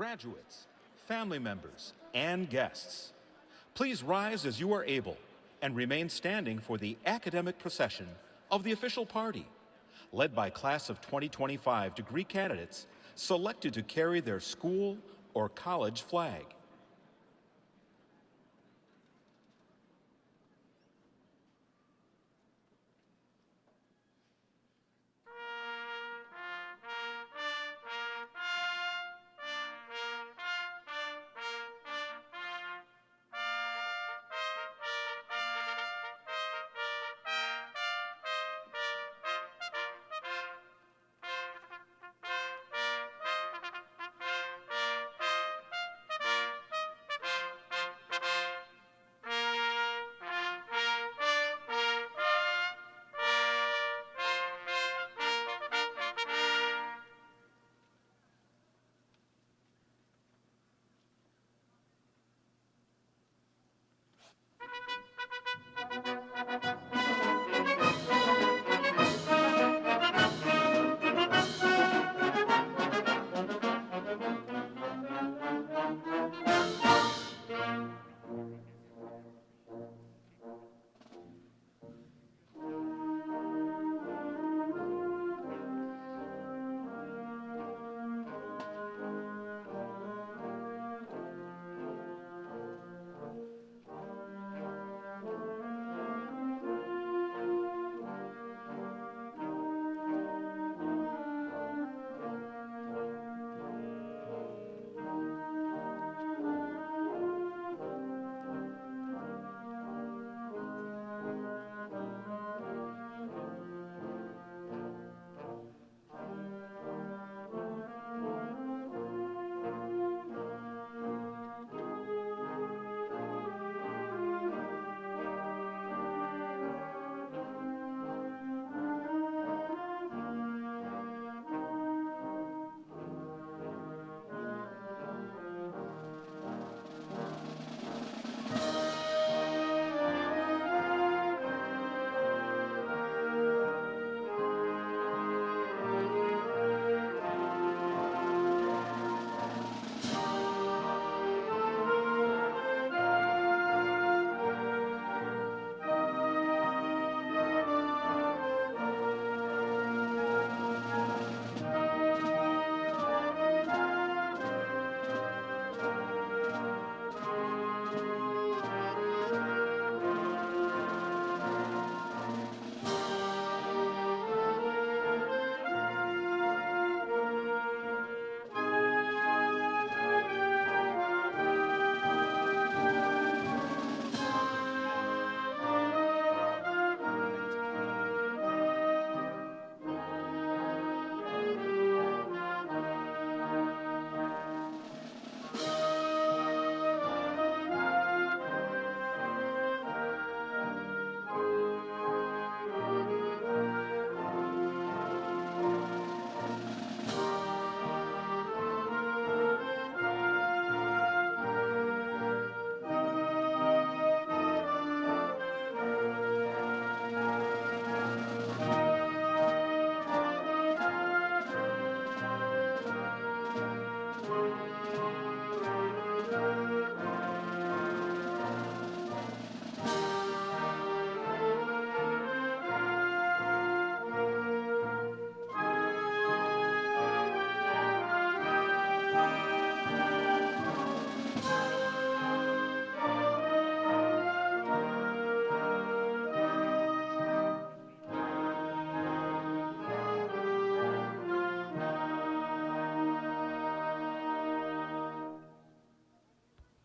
graduates, family members, and guests. Please rise as you are able and remain standing for the academic procession of the official party, led by class of 2025 degree candidates selected to carry their school or college flag.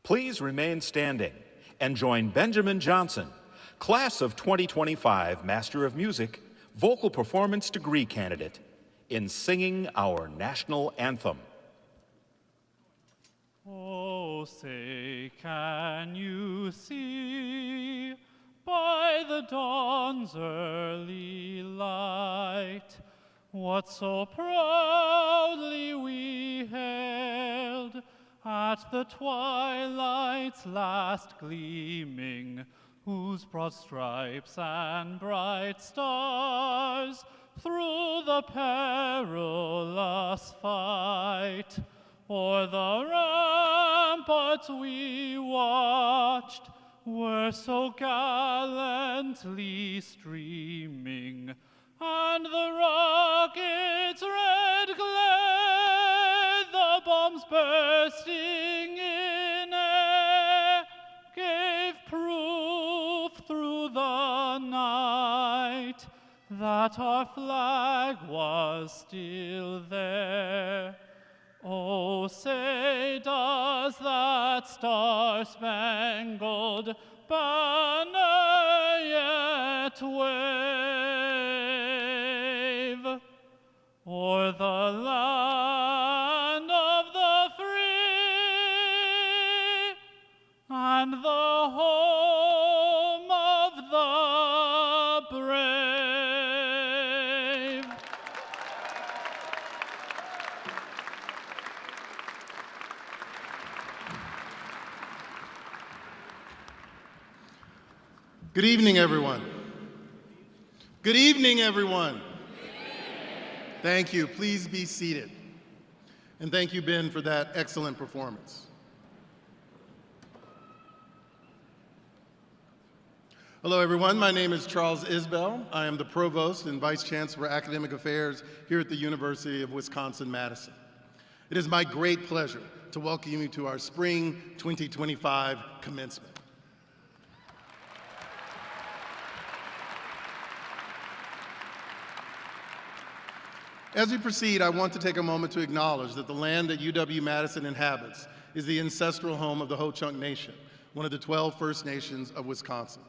Please remain standing and join Benjamin Johnson, class of 2025 Master of Music, vocal performance degree candidate, in singing our national anthem. Oh, say, can you see by the dawn's early light what so proudly we hailed at the twilight's last gleaming, whose broad stripes and bright stars through the perilous fight O'er the ramparts we watched were so gallantly streaming, and the rocket's red glare, the bombs bursting in air, gave proof through the night that our flag was still there. Oh, say does that star-spangled banner yet wave o'er the land of the free and the home of the brave? Good evening, everyone. Good evening, everyone. Thank you. Please be seated. And thank you, Ben, for that excellent performance. Hello, everyone. My name is Charles Isbell. I am the Provost and Vice Chancellor for Academic Affairs here at the University of Wisconsin-Madison. It is my great pleasure to welcome you to our Spring 2025 Commencement. As we proceed, I want to take a moment to acknowledge that the land that UW-Madison inhabits is the ancestral home of the Ho-Chunk Nation, one of the 12 First Nations of Wisconsin.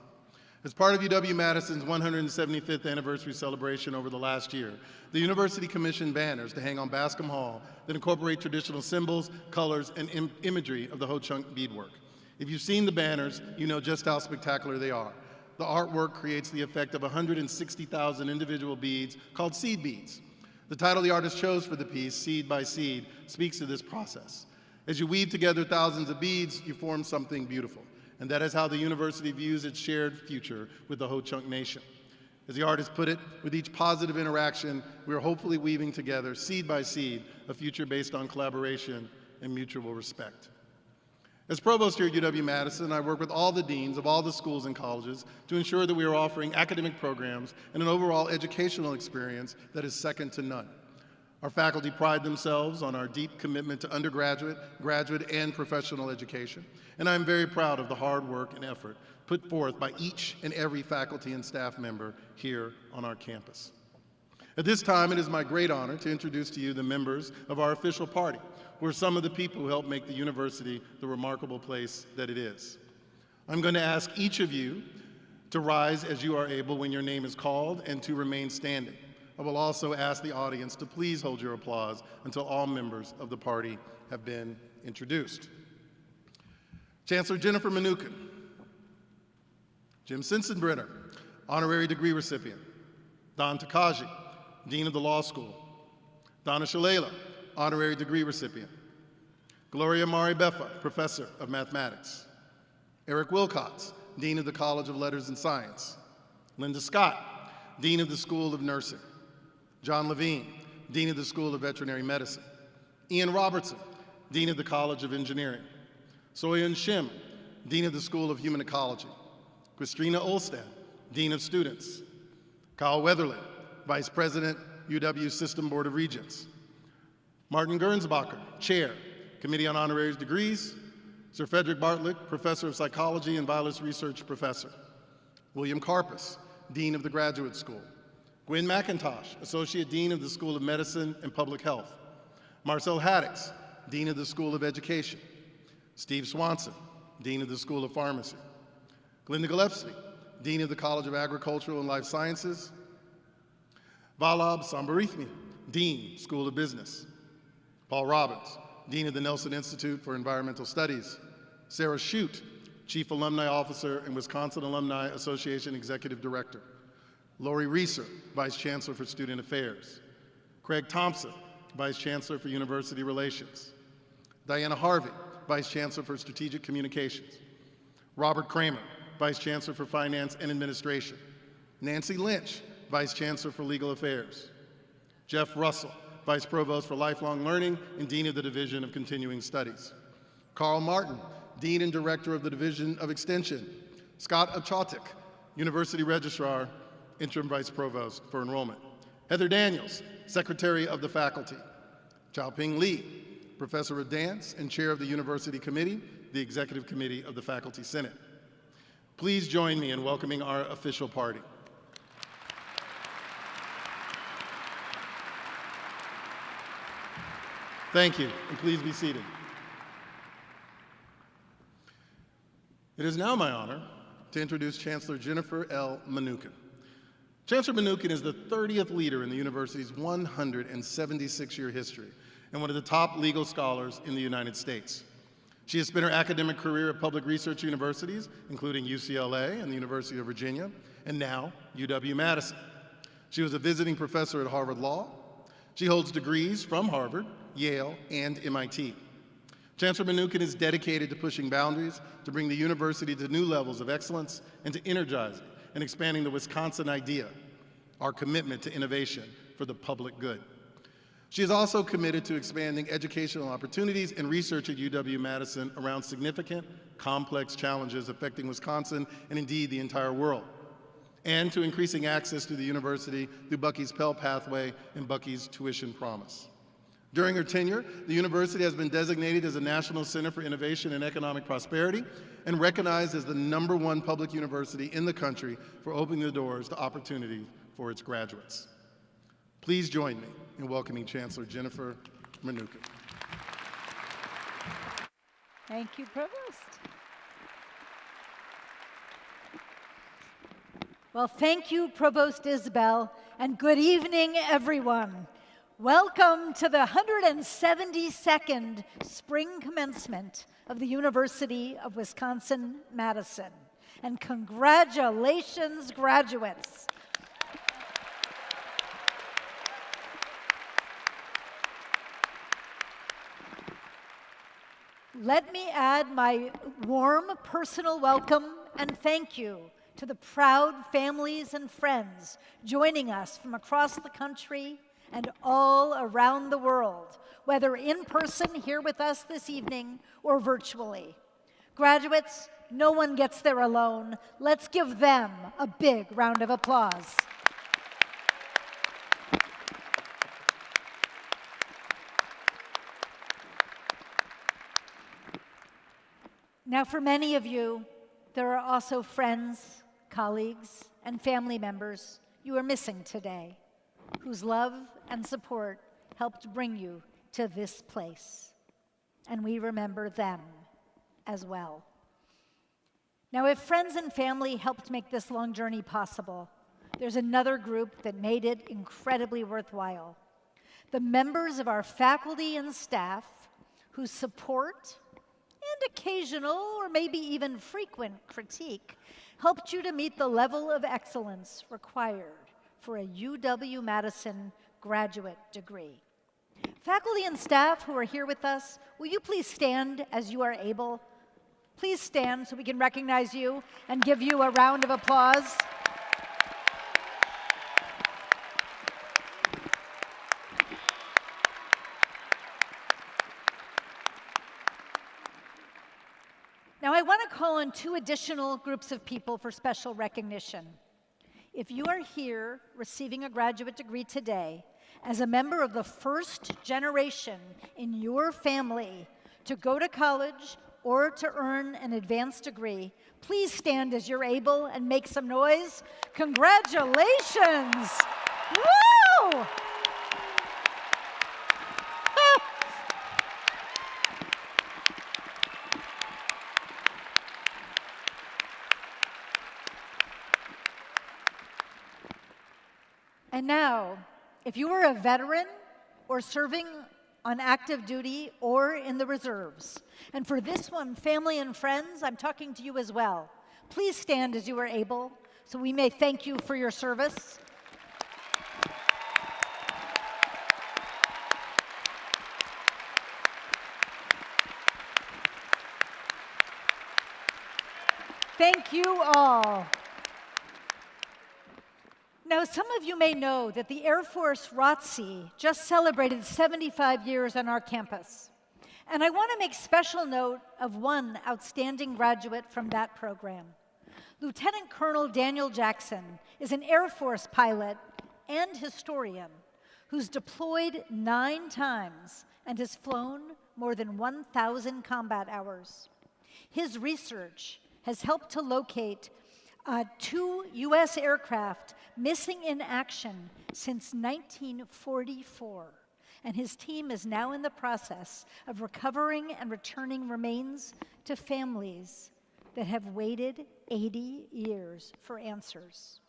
As part of UW-Madison's 175th anniversary celebration over the last year, the university commissioned banners to hang on Bascom Hall that incorporate traditional symbols, colors, and imagery of the Ho-Chunk beadwork. If you've seen the banners, you know just how spectacular they are. The artwork creates the effect of 160,000 individual beads called seed beads. The title the artist chose for the piece, Seed by Seed, speaks to this process. As you weave together thousands of beads, you form something beautiful. And that is how the university views its shared future with the Ho-Chunk Nation. As the artist put it, with each positive interaction, we are hopefully weaving together, seed by seed, a future based on collaboration and mutual respect. As provost here at UW-Madison, I work with all the deans of all the schools and colleges to ensure that we are offering academic programs and an overall educational experience that is second to none. Our faculty pride themselves on our deep commitment to undergraduate, graduate, and professional education, and I'm very proud of the hard work and effort put forth by each and every faculty and staff member here on our campus. At this time, it is my great honor to introduce to you the members of our official party, who are some of the people who helped make the university the remarkable place that it is. I'm going to ask each of you to rise as you are able when your name is called and to remain standing. I will also ask the audience to please hold your applause until all members of the party have been introduced. Chancellor Jennifer Mnookin, Jim Sensenbrenner, honorary degree recipient. Don Takaji, Dean of the Law School. Donna Shalala, honorary degree recipient. Gloria Mari-Beffa, professor of mathematics. Eric Wilcox, Dean of the College of Letters and Science. Linda Scott, Dean of the School of Nursing. John Levine, Dean of the School of Veterinary Medicine. Ian Robertson, Dean of the College of Engineering. Soyun Shim, Dean of the School of Human Ecology. Christina Olstad, Dean of Students. Kyle Weatherly, Vice President, UW System Board of Regents. Martin Gernsbacher, Chair, Committee on Honorary Degrees. Sir Frederick Bartlett, Professor of Psychology and Violence Research Professor. William Karpus, Dean of the Graduate School. Gwen McIntosh, Associate Dean of the School of Medicine and Public Health. Marcel Haddix, Dean of the School of Education. Steve Swanson, Dean of the School of Pharmacy. Glenda Gillespie, Dean of the College of Agricultural and Life Sciences. Vallabh Sambarithmi, Dean, School of Business. Paul Robbins, Dean of the Nelson Institute for Environmental Studies. Sarah Shute, Chief Alumni Officer and Wisconsin Alumni Association Executive Director. Lori Reeser, Vice Chancellor for Student Affairs. Craig Thompson, Vice Chancellor for University Relations. Diana Harvey, Vice Chancellor for Strategic Communications. Robert Kramer, Vice Chancellor for Finance and Administration. Nancy Lynch, Vice Chancellor for Legal Affairs. Jeff Russell, Vice Provost for Lifelong Learning and Dean of the Division of Continuing Studies. Carl Martin, Dean and Director of the Division of Extension. Scott Achotic, University Registrar, Interim Vice Provost for Enrollment. Heather Daniels, Secretary of the Faculty. Xiaoping Li, Professor of Dance and Chair of the University Committee, the Executive Committee of the Faculty Senate. Please join me in welcoming our official party. Thank you, and please be seated. It is now my honor to introduce Chancellor Jennifer L. Mnookin. Chancellor Mnookin is the 30th leader in the university's 176-year history and one of the top legal scholars in the United States. She has spent her academic career at public research universities, including UCLA and the University of Virginia, and now UW-Madison. She was a visiting professor at Harvard Law. She holds degrees from Harvard, Yale, and MIT. Chancellor Mnookin is dedicated to pushing boundaries to bring the university to new levels of excellence and to energizing and expanding the Wisconsin idea, our commitment to innovation for the public good. She is also committed to expanding educational opportunities and research at UW-Madison around significant, complex challenges affecting Wisconsin and indeed the entire world, and to increasing access to the university through Bucky's Pell Pathway and Bucky's Tuition Promise. During her tenure, the university has been designated as a National Center for Innovation and Economic Prosperity and recognized as the #1 public university in the country for opening the doors to opportunity for its graduates. Please join me in welcoming Chancellor Jennifer Mnookin. Thank you, Provost. Well, thank you, Provost Isbell, and good evening, everyone. Welcome to the 172nd Spring Commencement of the University of Wisconsin-Madison. And congratulations, graduates. Let me add my warm personal welcome and thank you to the proud families and friends joining us from across the country and all around the world, whether in person here with us this evening or virtually. Graduates, no one gets there alone. Let's give them a big round of applause. Now, for many of you, there are also friends, colleagues, and family members you are missing today, whose love and support helped bring you to this place. And we remember them as well. Now, if friends and family helped make this long journey possible, there's another group that made it incredibly worthwhile. The members of our faculty and staff whose support and occasional or maybe even frequent critique helped you to meet the level of excellence required for a UW-Madison graduate degree. Faculty and staff who are here with us, will you please stand as you are able? Please stand so we can recognize you and give you a round of applause. Now, I want to call on 2 additional groups of people for special recognition. If you are here receiving a graduate degree today as a member of the first generation in your family to go to college or to earn an advanced degree, please stand as you're able and make some noise. Congratulations! Woo! And now, if you are a veteran or serving on active duty or in the reserves, and for this one, family and friends, I'm talking to you as well. Please stand as you are able so we may thank you for your service. Thank you all. Now, some of you may know that the Air Force ROTC just celebrated 75 years on our campus. And I want to make special note of one outstanding graduate from that program. Lieutenant Colonel Daniel Jackson is an Air Force pilot and historian who's deployed 9 times and has flown more than 1,000 combat hours. His research has helped to locate 2 U.S. aircraft missing in action since 1944. And his team is now in the process of recovering and returning remains to families that have waited 80 years for answers.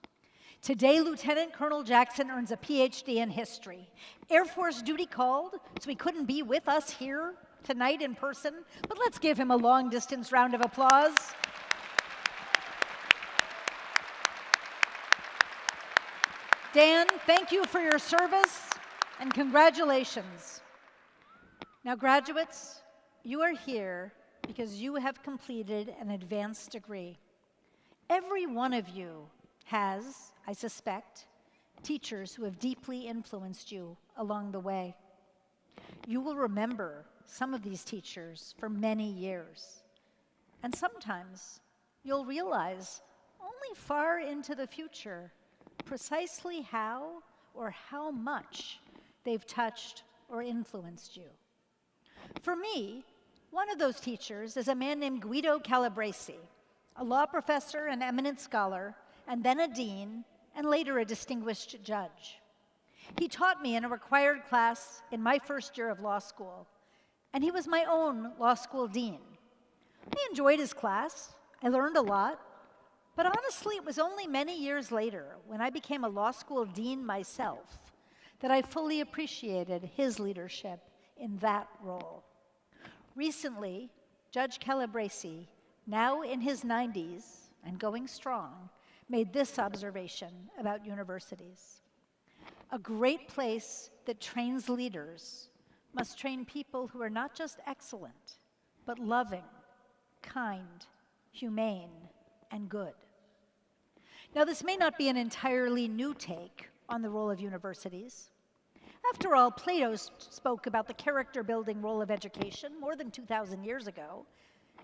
Today, Lieutenant Colonel Jackson earns a PhD in history. Air Force duty called, so he couldn't be with us here tonight in person, but let's give him a long-distance round of applause. Dan, thank you for your service and congratulations. Now, graduates, you are here because you have completed an advanced degree. Every one of you has, I suspect, teachers who have deeply influenced you along the way. You will remember some of these teachers for many years. And sometimes you'll realize only far into the future precisely how or how much they've touched or influenced you. For me, one of those teachers is a man named Guido Calabresi, a law professor and eminent scholar, and then a dean, and later a distinguished judge. He taught me in a required class in my first year of law school, and he was my own law school dean. I enjoyed his class. I learned a lot. But honestly, it was only many years later, when I became a law school dean myself, that I fully appreciated his leadership in that role. Recently, Judge Calabresi, now in his 90s and going strong, made this observation about universities. A great place that trains leaders must train people who are not just excellent, but loving, kind, humane, and good. Now, this may not be an entirely new take on the role of universities. After all, Plato spoke about the character-building role of education more than 2,000 years ago,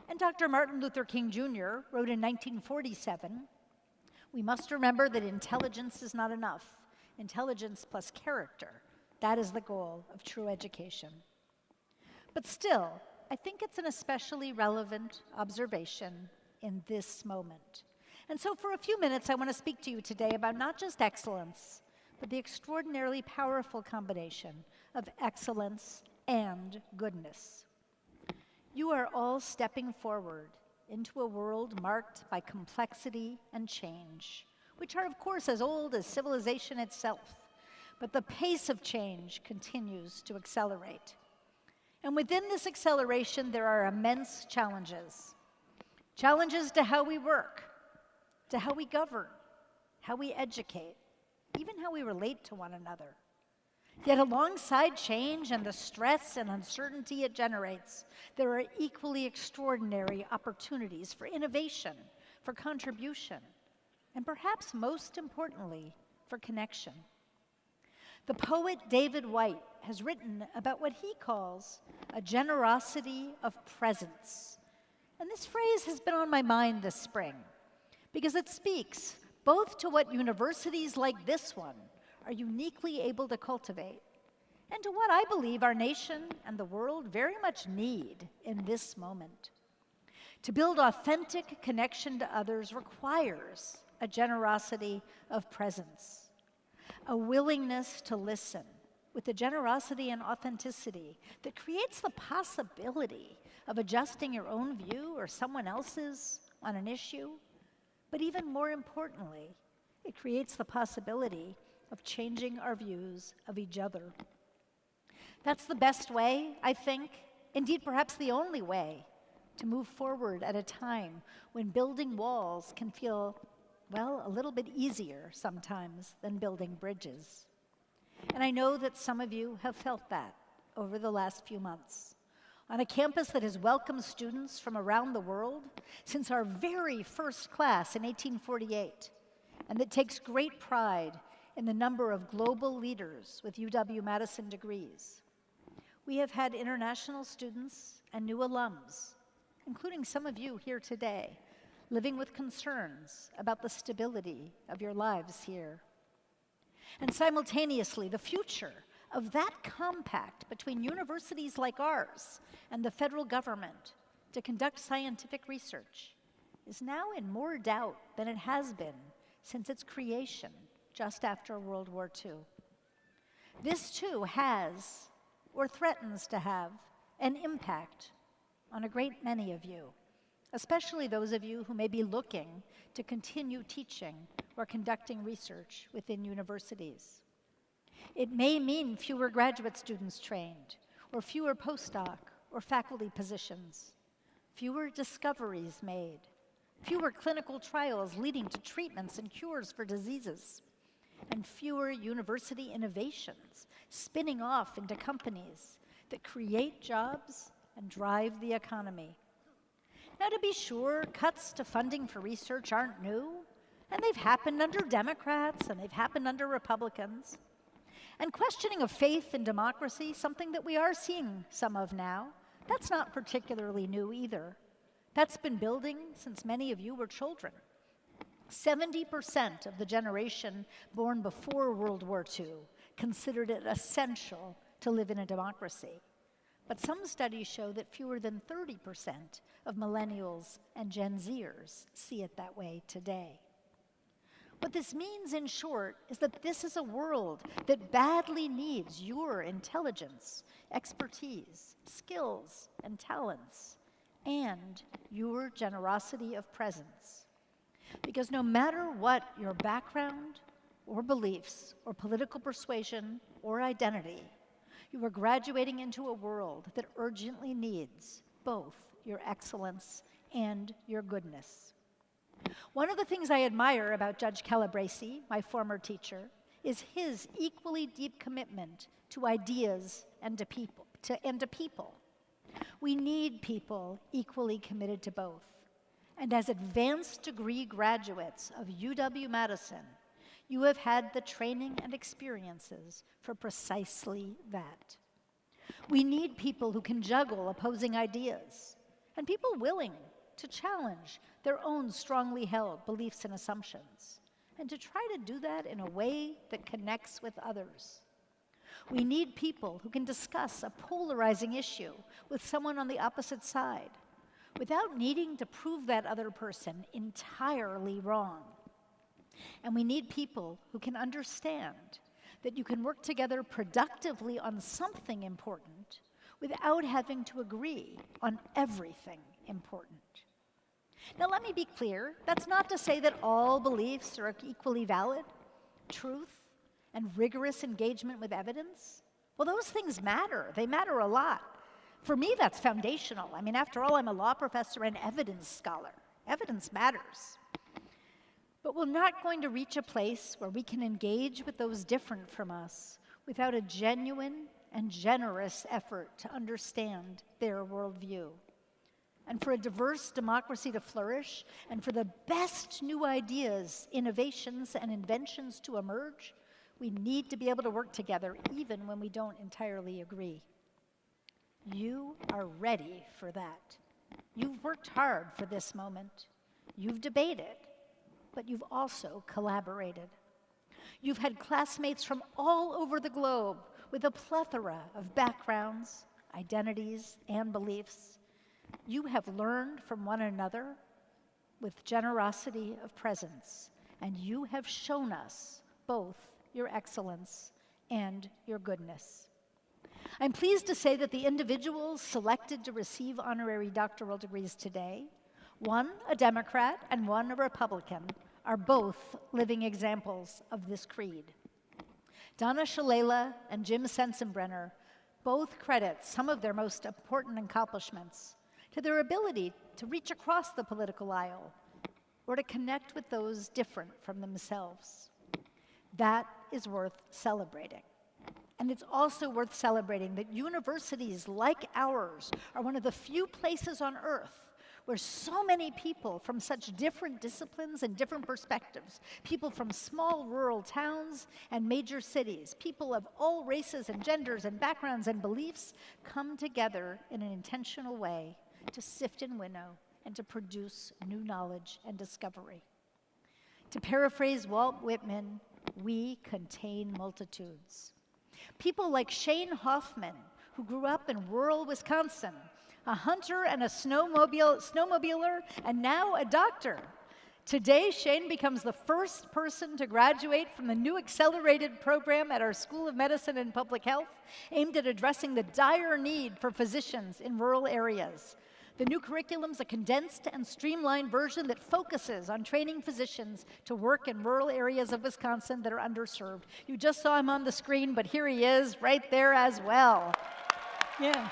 and Dr. Martin Luther King Jr. wrote in 1947, "We must remember that intelligence is not enough. Intelligence plus character, that is the goal of true education." But still, I think it's an especially relevant observation in this moment. And so for a few minutes, I want to speak to you today about not just excellence, but the extraordinarily powerful combination of excellence and goodness. You are all stepping forward into a world marked by complexity and change, which are, of course, as old as civilization itself. But the pace of change continues to accelerate. And within this acceleration, there are immense challenges. Challenges to how we work, to how we govern, how we educate, even how we relate to one another. Yet alongside change and the stress and uncertainty it generates, there are equally extraordinary opportunities for innovation, for contribution, and perhaps most importantly, for connection. The poet David Whyte has written about what he calls a generosity of presence. And this phrase has been on my mind this spring, because it speaks both to what universities like this one are uniquely able to cultivate, and to what I believe our nation and the world very much need in this moment. To build authentic connection to others requires a generosity of presence, a willingness to listen with a generosity and authenticity that creates the possibility of adjusting your own view or someone else's on an issue. But even more importantly, it creates the possibility of changing our views of each other. That's the best way, I think, indeed perhaps the only way, to move forward at a time when building walls can feel, well, a little bit easier sometimes than building bridges. And I know that some of you have felt that over the last few months. On a campus that has welcomed students from around the world since our very first class in 1848, and that takes great pride in the number of global leaders with UW-Madison degrees. We have had international students and new alums, including some of you here today, living with concerns about the stability of your lives here. And simultaneously, the future of that compact between universities like ours and the federal government to conduct scientific research is now in more doubt than it has been since its creation just after World War II. This too has, or threatens to have, an impact on a great many of you, especially those of you who may be looking to continue teaching or conducting research within universities. It may mean fewer graduate students trained, or fewer postdoc or faculty positions, fewer discoveries made, fewer clinical trials leading to treatments and cures for diseases, and fewer university innovations spinning off into companies that create jobs and drive the economy. Now, to be sure, cuts to funding for research aren't new, and they've happened under Democrats and they've happened under Republicans. And questioning of faith in democracy, something that we are seeing some of now, that's not particularly new either. That's been building since many of you were children. 70% of the generation born before World War II considered it essential to live in a democracy. But some studies show that fewer than 30% of millennials and Gen Zers see it that way today. What this means, in short, is that this is a world that badly needs your intelligence, expertise, skills, and talents, and your generosity of presence. Because no matter what your background or beliefs or political persuasion or identity, you are graduating into a world that urgently needs both your excellence and your goodness. One of the things I admire about Judge Calabresi, my former teacher, is his equally deep commitment to ideas and to people. We need people equally committed to both. And as advanced degree graduates of UW-Madison, you have had the training and experiences for precisely that. We need people who can juggle opposing ideas, and people willing to challenge their own strongly held beliefs and assumptions, and to try to do that in a way that connects with others. We need people who can discuss a polarizing issue with someone on the opposite side without needing to prove that other person entirely wrong. And we need people who can understand that you can work together productively on something important without having to agree on everything important. Now, let me be clear. That's not to say that all beliefs are equally valid. Truth and rigorous engagement with evidence, well, those things matter. They matter a lot. For me, that's foundational. I mean, after all, I'm a law professor and evidence scholar. Evidence matters. But we're not going to reach a place where we can engage with those different from us without a genuine and generous effort to understand their worldview. And for a diverse democracy to flourish, and for the best new ideas, innovations, and inventions to emerge, we need to be able to work together even when we don't entirely agree. You are ready for that. You've worked hard for this moment. You've debated, but you've also collaborated. You've had classmates from all over the globe with a plethora of backgrounds, identities, and beliefs. You have learned from one another with generosity of presence, and you have shown us both your excellence and your goodness. I'm pleased to say that the individuals selected to receive honorary doctoral degrees today, one a Democrat and one a Republican, are both living examples of this creed. Donna Shalala and Jim Sensenbrenner both credit some of their most important accomplishments to their ability to reach across the political aisle or to connect with those different from themselves. That is worth celebrating. And it's also worth celebrating that universities like ours are one of the few places on earth where so many people from such different disciplines and different perspectives, people from small rural towns and major cities, people of all races and genders and backgrounds and beliefs, come together in an intentional way to sift and winnow and to produce new knowledge and discovery. To paraphrase Walt Whitman, we contain multitudes. People like Shane Hoffman, who grew up in rural Wisconsin, a hunter and a snowmobiler, and now a doctor. Today, Shane becomes the first person to graduate from the new accelerated program at our School of Medicine and Public Health, aimed at addressing the dire need for physicians in rural areas. The new curriculum is a condensed and streamlined version that focuses on training physicians to work in rural areas of Wisconsin that are underserved. You just saw him on the screen, but here he is right there as well. Yeah.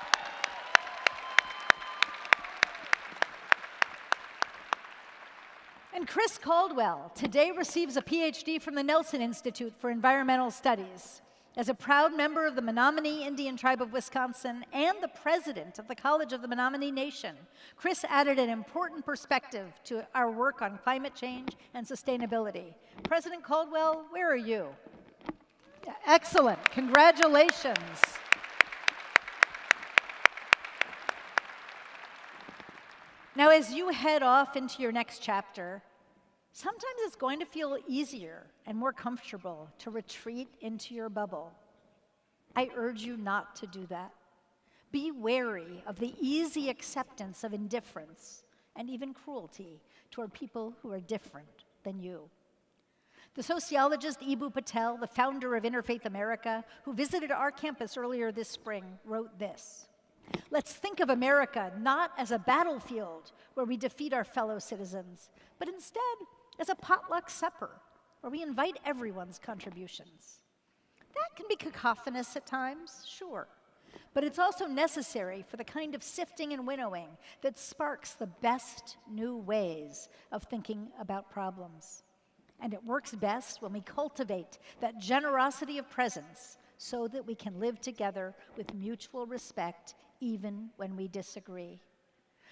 And Chris Caldwell today receives a PhD from the Nelson Institute for Environmental Studies. As a proud member of the Menominee Indian Tribe of Wisconsin and the president of the College of the Menominee Nation, Chris added an important perspective to our work on climate change and sustainability. President Caldwell, where are you? Excellent. Congratulations. Now, as you head off into your next chapter, sometimes it's going to feel easier and more comfortable to retreat into your bubble. I urge you not to do that. Be wary of the easy acceptance of indifference and even cruelty toward people who are different than you. The sociologist Eboo Patel, the founder of Interfaith America, who visited our campus earlier this spring, wrote this: "Let's think of America not as a battlefield where we defeat our fellow citizens, but instead as a potluck supper where we invite everyone's contributions." That can be cacophonous at times, sure, but it's also necessary for the kind of sifting and winnowing that sparks the best new ways of thinking about problems. And it works best when we cultivate that generosity of presence so that we can live together with mutual respect even when we disagree.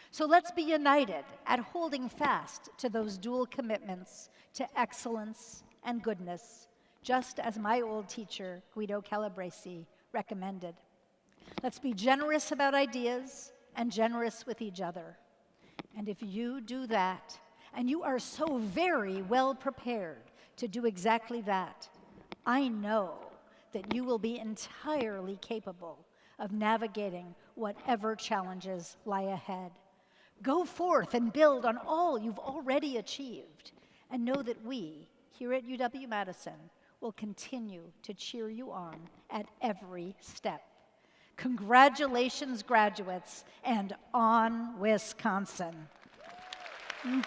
So let's be united at holding fast to those dual commitments to excellence and goodness, just as my old teacher, Guido Calabresi, recommended. Let's be generous about ideas and generous with each other. And if you do that, and you are so very well prepared to do exactly that, I know that you will be entirely capable of navigating whatever challenges lie ahead. Go forth and build on all you've already achieved, and know that we, here at UW-Madison, will continue to cheer you on at every step. Congratulations, graduates, and on Wisconsin. Thank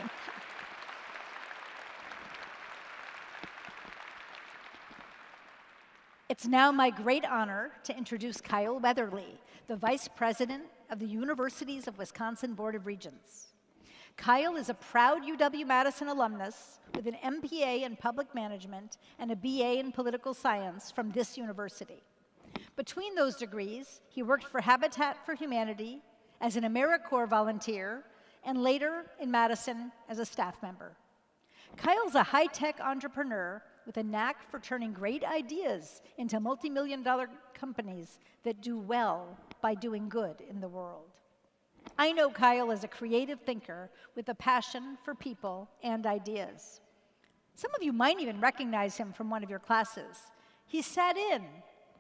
you. It's now my great honor to introduce Kyle Weatherly, the Vice President of the Universities of Wisconsin Board of Regents. Kyle is a proud UW-Madison alumnus with an MPA in Public Management and a BA in Political Science from this university. Between those degrees, he worked for Habitat for Humanity as an AmeriCorps volunteer and later in Madison as a staff member. Kyle's a high-tech entrepreneur with a knack for turning great ideas into multi-million-dollar companies that do well by doing good in the world. I know Kyle as a creative thinker with a passion for people and ideas. Some of you might even recognize him from one of your classes. He sat in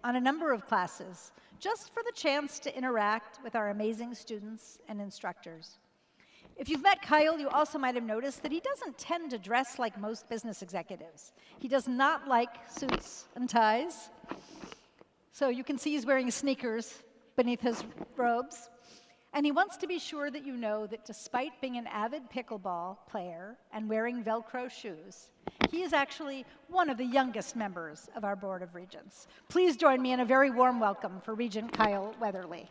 on a number of classes just for the chance to interact with our amazing students and instructors. If you've met Kyle, you also might have noticed that he doesn't tend to dress like most business executives. He does not like suits and ties. So you can see he's wearing sneakers beneath his robes. And he wants to be sure that you know that despite being an avid pickleball player and wearing Velcro shoes, he is actually one of the youngest members of our Board of Regents. Please join me in a very warm welcome for Regent Kyle Weatherly.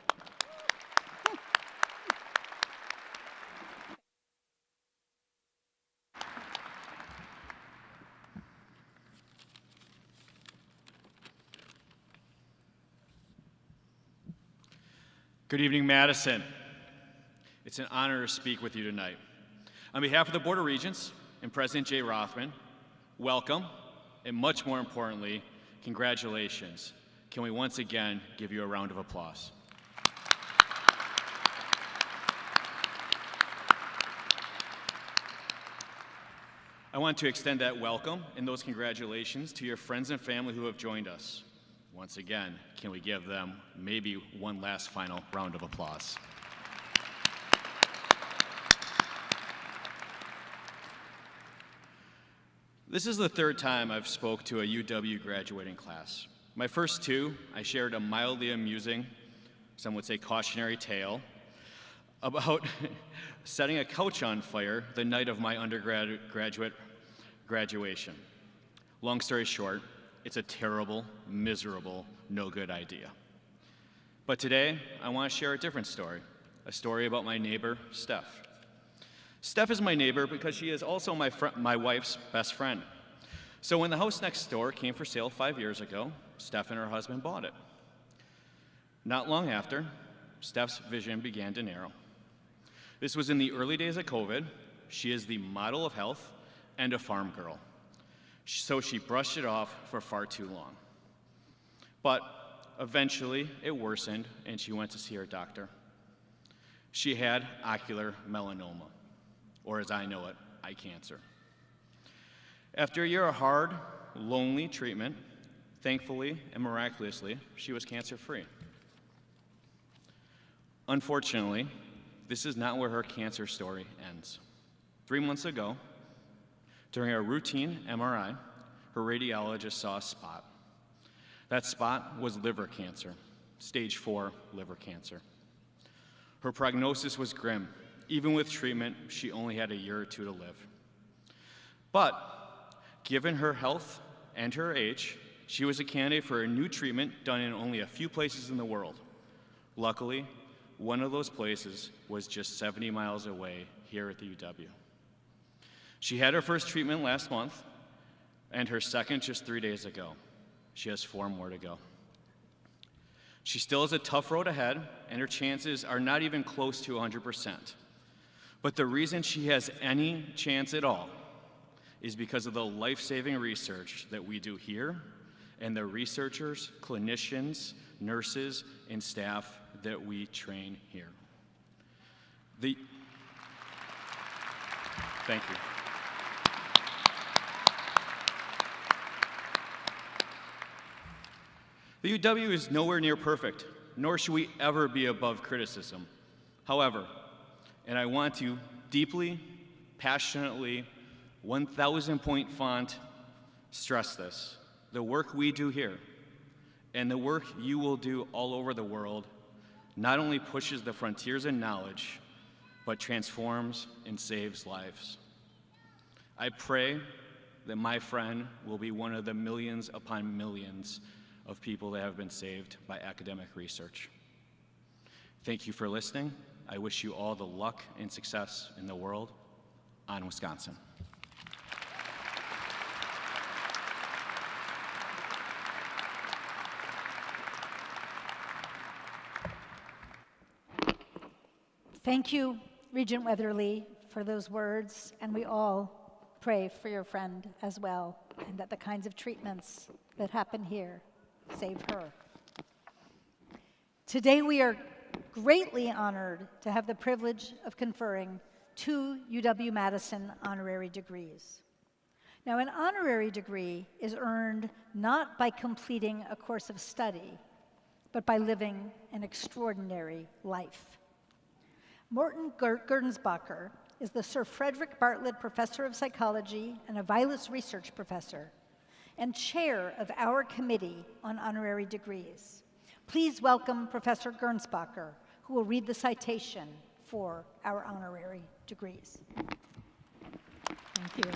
Good evening, Madison. It's an honor to speak with you tonight. On behalf of the Board of Regents and President Jay Rothman, welcome, and much more importantly, congratulations. Can we once again give you a round of applause? I want to extend that welcome and those congratulations to your friends and family who have joined us. Once again, can we give them maybe one last final round of applause? This is the third time I've spoke to a UW graduating class. My first two, I shared a mildly amusing, some would say cautionary tale, about setting a couch on fire the night of my undergraduate graduation. Long story short, it's a terrible, miserable, no good idea. But today, I want to share a different story, a story about my neighbor, Steph. Steph is my neighbor because she is also my wife's best friend. So when the house next door came for sale 5 years ago, Steph and her husband bought it. Not long after, Steph's vision began to narrow. This was in the early days of COVID. She is the model of health and a farm girl. So she brushed it off for far too long. But eventually it worsened and she went to see her doctor. She had ocular melanoma, or as I know it, eye cancer. After a year of hard, lonely treatment, thankfully and miraculously, she was cancer-free. Unfortunately, this is not where her cancer story ends. 3 months ago, during a routine MRI, her radiologist saw a spot. That spot was liver cancer, stage 4 liver cancer. Her prognosis was grim. Even with treatment, she only had a year or two to live. But given her health and her age, she was a candidate for a new treatment done in only a few places in the world. Luckily, one of those places was just 70 miles away here at the UW. She had her first treatment last month, and her second just 3 days ago. She has 4 more to go. She still has a tough road ahead, and her chances are not even close to 100%. But the reason she has any chance at all is because of the life-saving research that we do here and the researchers, clinicians, nurses, and staff that we train here. Thank you. The UW is nowhere near perfect, nor should we ever be above criticism. However, and I want to deeply, passionately, 1,000-point font stress this, the work we do here and the work you will do all over the world not only pushes the frontiers in knowledge, but transforms and saves lives. I pray that my friend will be one of the millions upon millions of people that have been saved by academic research. Thank you for listening. I wish you all the luck and success in the world. On Wisconsin. Thank you, Regent Weatherly, for those words, and we all pray for your friend as well, and that the kinds of treatments that happen here save her. Today we are greatly honored to have the privilege of conferring 2 UW-Madison honorary degrees. Now, an honorary degree is earned not by completing a course of study, but by living an extraordinary life. Morton Gernsbacher is the Sir Frederick Bartlett Professor of Psychology and a Vilas Research Professor, and chair of our Committee on Honorary Degrees. Please welcome Professor Gernsbacher, who will read the citation for our honorary degrees. Thank you.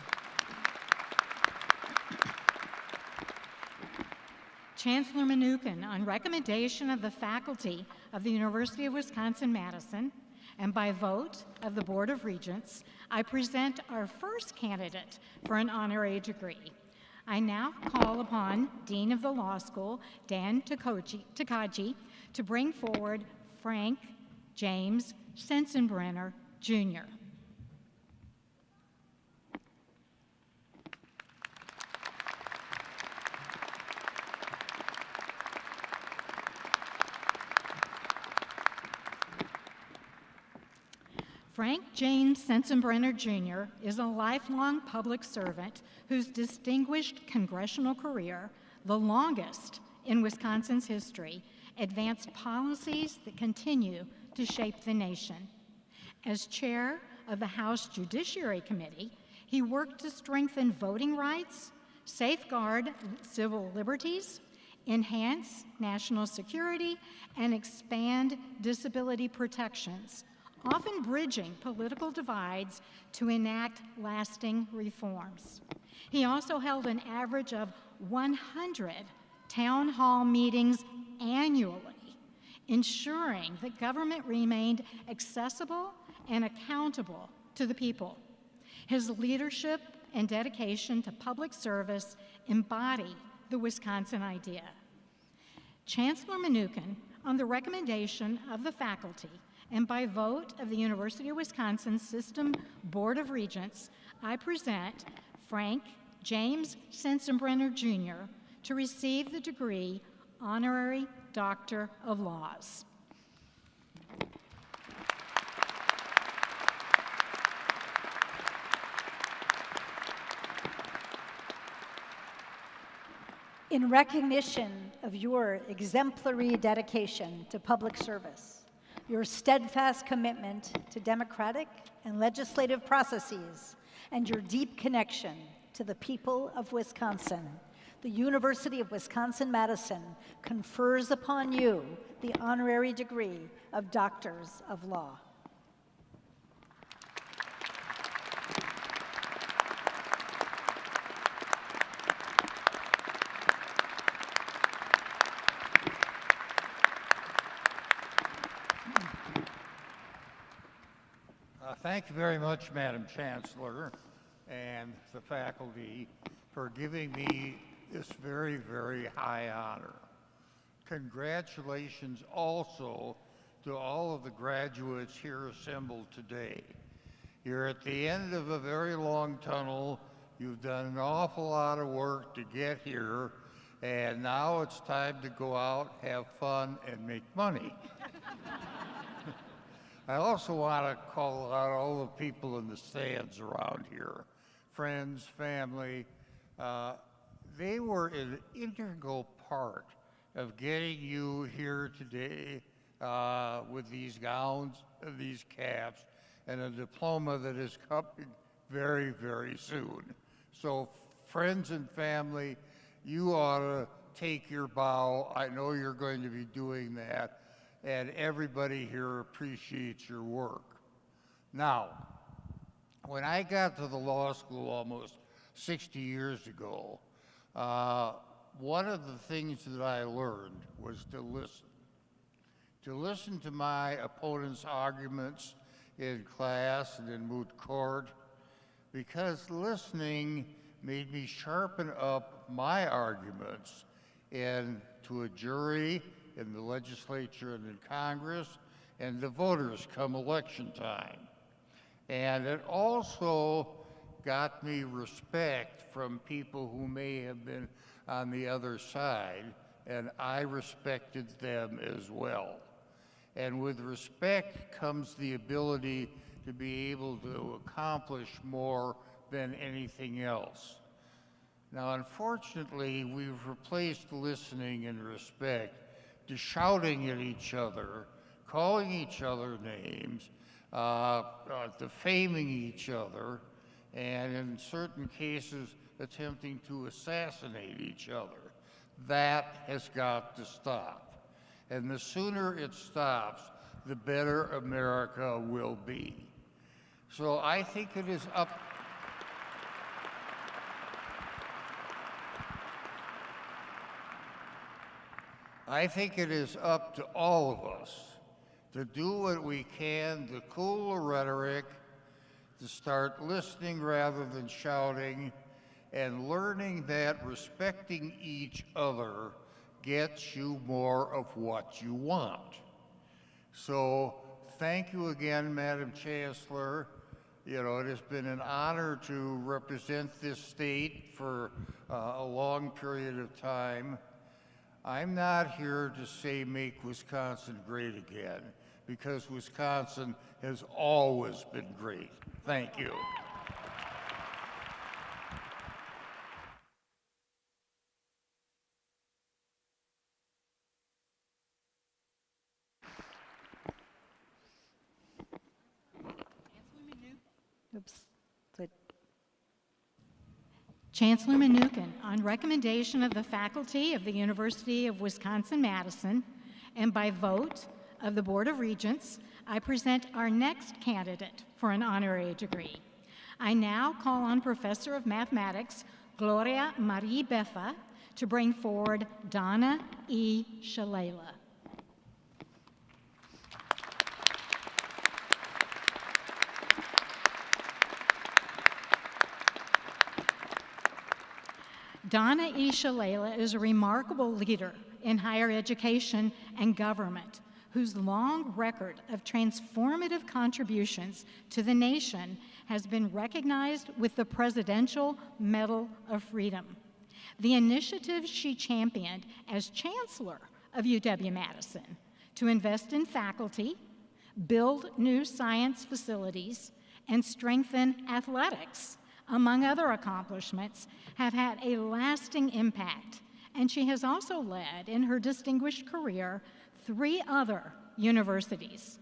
Chancellor Mnookin, on recommendation of the faculty of the University of Wisconsin-Madison, and by vote of the Board of Regents, I present our first candidate for an honorary degree. I now call upon Dean of the Law School, Dan Takagi, to bring forward Frank James Sensenbrenner, Jr. Frank James Sensenbrenner, Jr. is a lifelong public servant whose distinguished congressional career, the longest in Wisconsin's history, advanced policies that continue to shape the nation. As chair of the House Judiciary Committee, he worked to strengthen voting rights, safeguard civil liberties, enhance national security, and expand disability protections, often bridging political divides to enact lasting reforms. He also held an average of 100 town hall meetings annually, ensuring that government remained accessible and accountable to the people. His leadership and dedication to public service embody the Wisconsin idea. Chancellor Mnookin, on the recommendation of the faculty, and by vote of the University of Wisconsin System Board of Regents, I present Frank James Sensenbrenner, Jr. to receive the degree Honorary Doctor of Laws. In recognition of your exemplary dedication to public service, your steadfast commitment to democratic and legislative processes, and your deep connection to the people of Wisconsin, the University of Wisconsin-Madison confers upon you the honorary degree of Doctors of Law. Thank you very much, Madam Chancellor and the faculty, for giving me this very, very high honor. Congratulations also to all of the graduates here assembled today. You're at the end of a very long tunnel. You've done an awful lot of work to get here, and now it's time to go out, have fun, and make money. I also want to call out all the people in the stands around here, friends, family. They were an integral part of getting you here today with these gowns, these caps, and a diploma that is coming very, very soon. So friends and family, you ought to take your bow. I know you're going to be doing that. And everybody here appreciates your work. Now, when I got to the law school almost 60 years ago, one of the things that I learned was to listen to my opponent's arguments in class and in moot court, because listening made me sharpen up my arguments to a jury, in the legislature and in Congress, and the voters come election time. And it also got me respect from people who may have been on the other side, and I respected them as well. And with respect comes the ability to be able to accomplish more than anything else. Now, unfortunately, we've replaced listening and respect to shouting at each other, calling each other names, defaming each other, and in certain cases, attempting to assassinate each other. That has got to stop. And the sooner it stops, the better America will be. So I think it is up to all of us to do what we can to cool the rhetoric, to start listening rather than shouting, and learning that respecting each other gets you more of what you want. So thank you again, Madam Chancellor. You know, it has been an honor to represent this state for a long period of time. I'm not here to say make Wisconsin great again, because Wisconsin has always been great. Thank you. Oops. Good. Chancellor Mnookin, on recommendation of the faculty of the University of Wisconsin-Madison and by vote of the Board of Regents, I present our next candidate for an honorary degree. I now call on Professor of Mathematics Gloria Marie Beffa to bring forward Donna E. Shalala. Donna E. Shalala is a remarkable leader in higher education and government whose long record of transformative contributions to the nation has been recognized with the Presidential Medal of Freedom. The initiative she championed as Chancellor of UW-Madison to invest in faculty, build new science facilities, and strengthen athletics, among other accomplishments, have had a lasting impact, and she has also led in her distinguished career 3 other universities.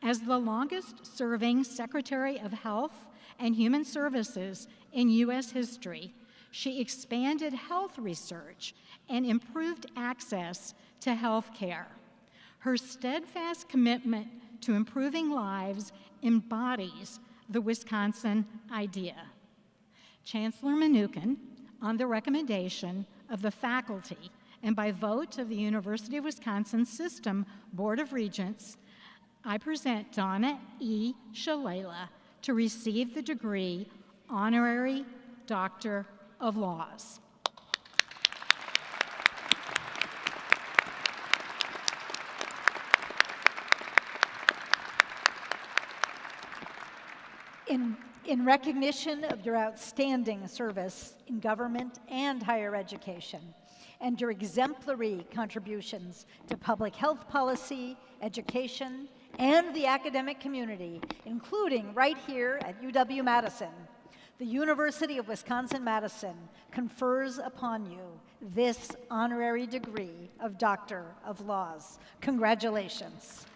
As the longest-serving Secretary of Health and Human Services in U.S. history, she expanded health research and improved access to health care. Her steadfast commitment to improving lives embodies the Wisconsin idea. Chancellor Mnookin, on the recommendation of the faculty and by vote of the University of Wisconsin System Board of Regents, I present Donna E. Shalala to receive the degree Honorary Doctor of Laws. In recognition of your outstanding service in government and higher education, and your exemplary contributions to public health policy, education, and the academic community, including right here at UW-Madison, the University of Wisconsin-Madison confers upon you this honorary degree of Doctor of Laws. Congratulations.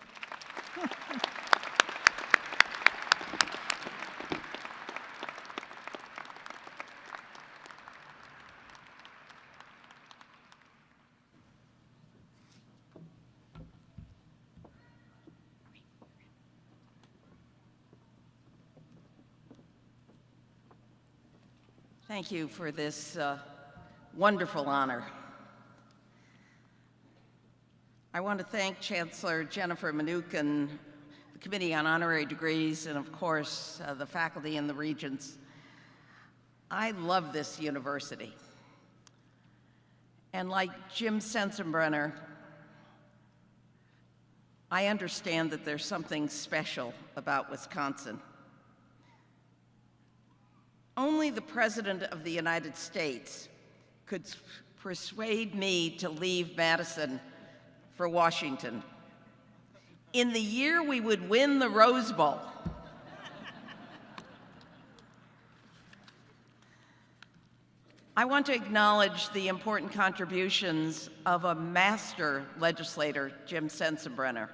Thank you for this wonderful honor. I want to thank Chancellor Jennifer Mnookin, the Committee on Honorary Degrees, and of course, the faculty and the regents. I love this university. And like Jim Sensenbrenner, I understand that there's something special about Wisconsin. Only the President of the United States could persuade me to leave Madison for Washington in the year we would win the Rose Bowl. I want to acknowledge the important contributions of a master legislator, Jim Sensenbrenner.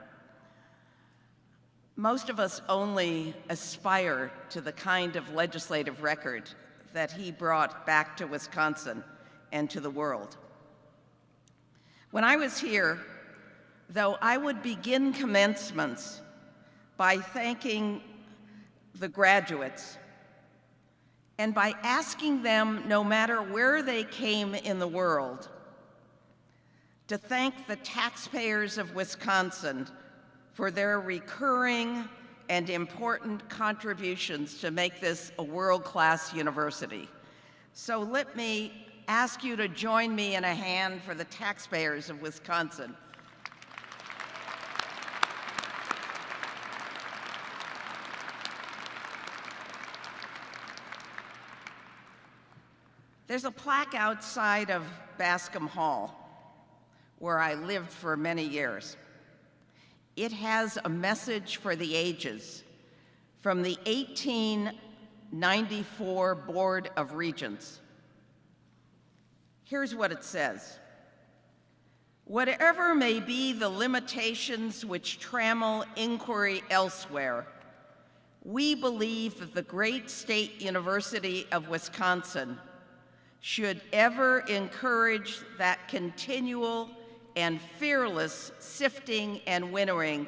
Most of us only aspire to the kind of legislative record that he brought back to Wisconsin and to the world. When I was here, though, I would begin commencements by thanking the graduates and by asking them, no matter where they came in the world, to thank the taxpayers of Wisconsin for their recurring and important contributions to make this a world-class university. So let me ask you to join me in a hand for the taxpayers of Wisconsin. There's a plaque outside of Bascom Hall, where I lived for many years. It has a message for the ages from the 1894 Board of Regents. Here's what it says. Whatever may be the limitations which trammel inquiry elsewhere, we believe that the great State University of Wisconsin should ever encourage that continual and fearless sifting and winnowing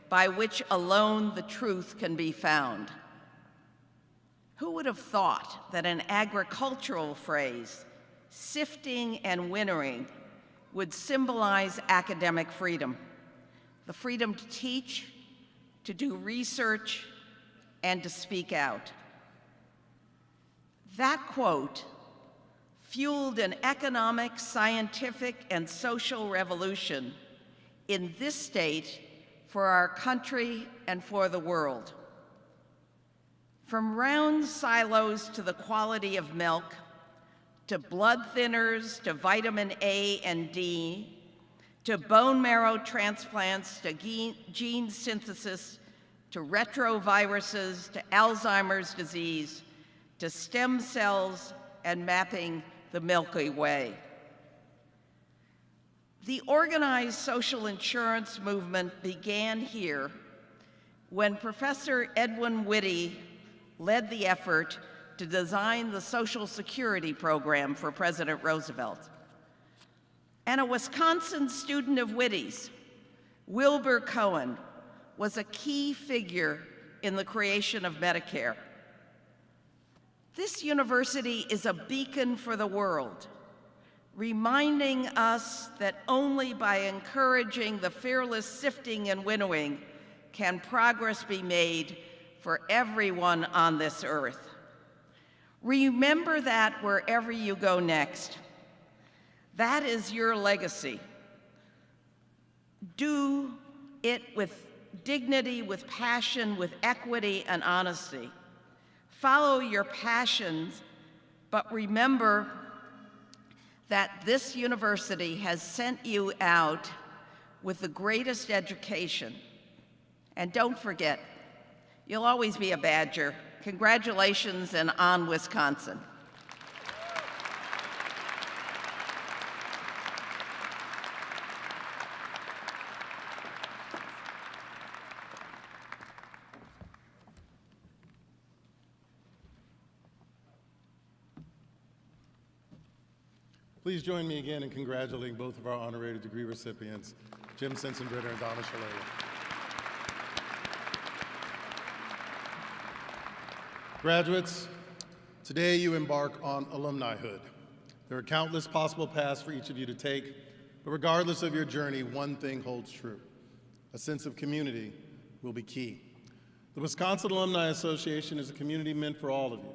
by which alone the truth can be found. Who would have thought that an agricultural phrase, sifting and winnowing, would symbolize academic freedom, the freedom to teach, to do research, and to speak out. That quote fueled an economic, scientific, and social revolution in this state for our country and for the world. From round silos to the quality of milk, to blood thinners, to vitamin A and D, to bone marrow transplants, to gene synthesis, to retroviruses, to Alzheimer's disease, to stem cells and mapping the Milky Way. The organized social insurance movement began here when Professor Edwin Whitty led the effort to design the Social Security program for President Roosevelt. And a Wisconsin student of Whitty's, Wilbur Cohen, was a key figure in the creation of Medicare. This university is a beacon for the world, reminding us that only by encouraging the fearless sifting and winnowing can progress be made for everyone on this earth. Remember that wherever you go next. That is your legacy. Do it with dignity, with passion, with equity and honesty. Follow your passions, but remember that this university has sent you out with the greatest education. And don't forget, you'll always be a Badger. Congratulations, and on Wisconsin. Please join me again in congratulating both of our honorary degree recipients, Jim Sensenbrenner and Donna Shalala. Graduates, today you embark on alumnihood. There are countless possible paths for each of you to take, but regardless of your journey, one thing holds true. A sense of community will be key. The Wisconsin Alumni Association is a community meant for all of you.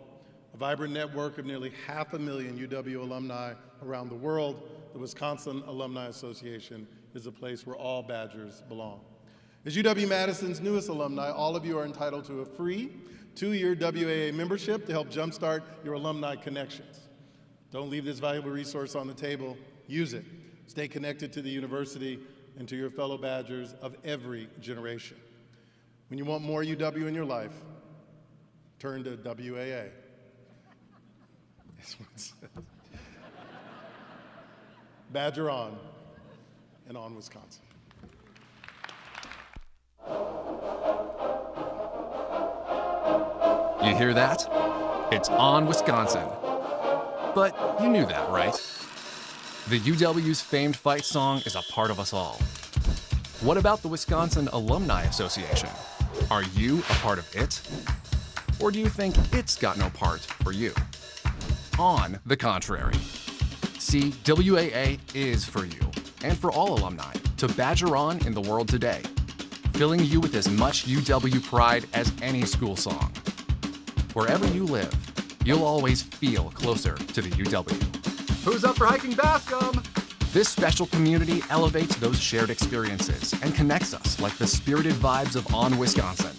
A vibrant network of nearly 500,000 UW alumni around the world, the Wisconsin Alumni Association is a place where all Badgers belong. As UW-Madison's newest alumni, all of you are entitled to a free 2-year WAA membership to help jumpstart your alumni connections. Don't leave this valuable resource on the table. Use it. Stay connected to the university and to your fellow Badgers of every generation. When you want more UW in your life, turn to WAA. That's what it says. Badger on, and on Wisconsin. You hear that? It's on Wisconsin. But you knew that, right? The UW's famed fight song is a part of us all. What about the Wisconsin Alumni Association? Are you a part of it? Or do you think it's got no part for you? On the contrary. See, WAA is for you, and for all alumni, to badger on in the world today, filling you with as much UW pride as any school song. Wherever you live, you'll always feel closer to the UW. Who's up for hiking Bascom? This special community elevates those shared experiences and connects us like the spirited vibes of On Wisconsin.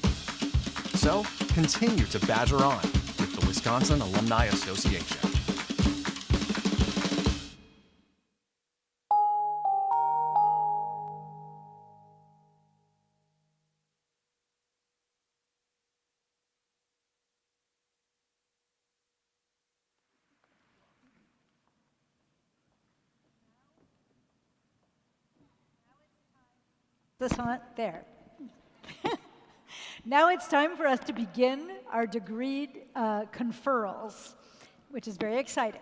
So, continue to badger on with the Wisconsin Alumni Association. This on there. Now it's time for us to begin our degreed conferrals, which is very exciting.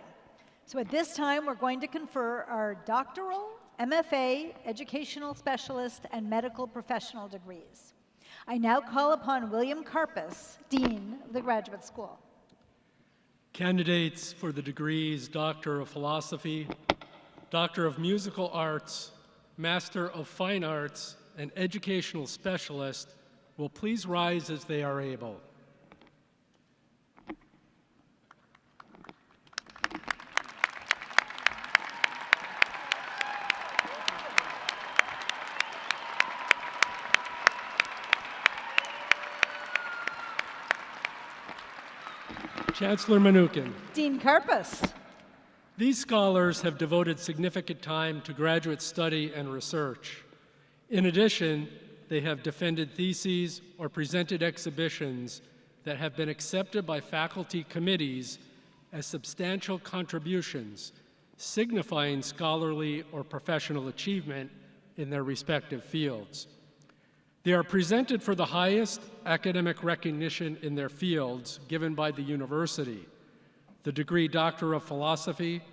So at this time, we're going to confer our doctoral, MFA, educational specialist, and medical professional degrees. I now call upon William Karpus, Dean of the Graduate School. Candidates for the degrees Doctor of Philosophy, Doctor of Musical Arts, Master of Fine Arts, and Educational Specialist will please rise as they are able. Chancellor Mnookin. Dean Karpus. These scholars have devoted significant time to graduate study and research. In addition, they have defended theses or presented exhibitions that have been accepted by faculty committees as substantial contributions, signifying scholarly or professional achievement in their respective fields. They are presented for the highest academic recognition in their fields given by the university: the degree Doctor of Philosophy,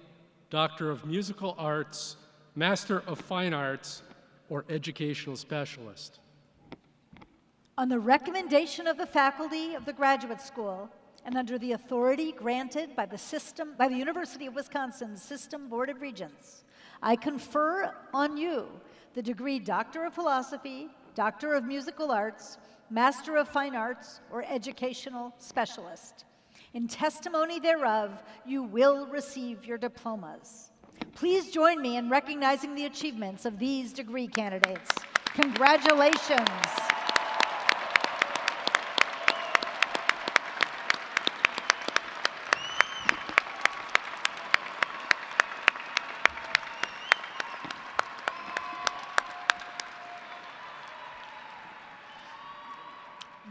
Doctor of Musical Arts, Master of Fine Arts, or Educational Specialist. On the recommendation of the faculty of the Graduate School, and under the authority granted by the University of Wisconsin's System Board of Regents, I confer on you the degree Doctor of Philosophy, Doctor of Musical Arts, Master of Fine Arts, or Educational Specialist. In testimony thereof, you will receive your diplomas. Please join me in recognizing the achievements of these degree candidates. Congratulations.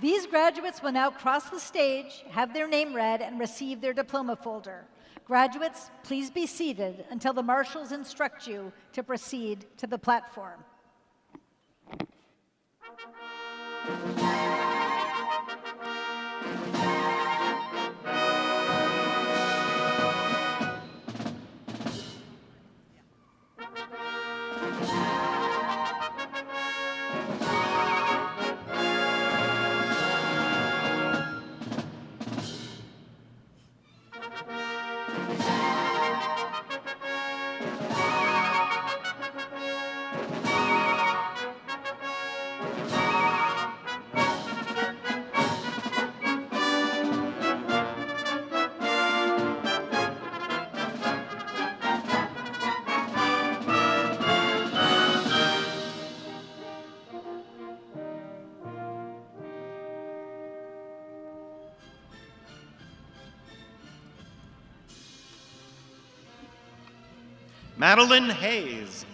These graduates will now cross the stage, have their name read, and receive their diploma folder. Graduates, please be seated until the marshals instruct you to proceed to the platform. Madeline Hayes.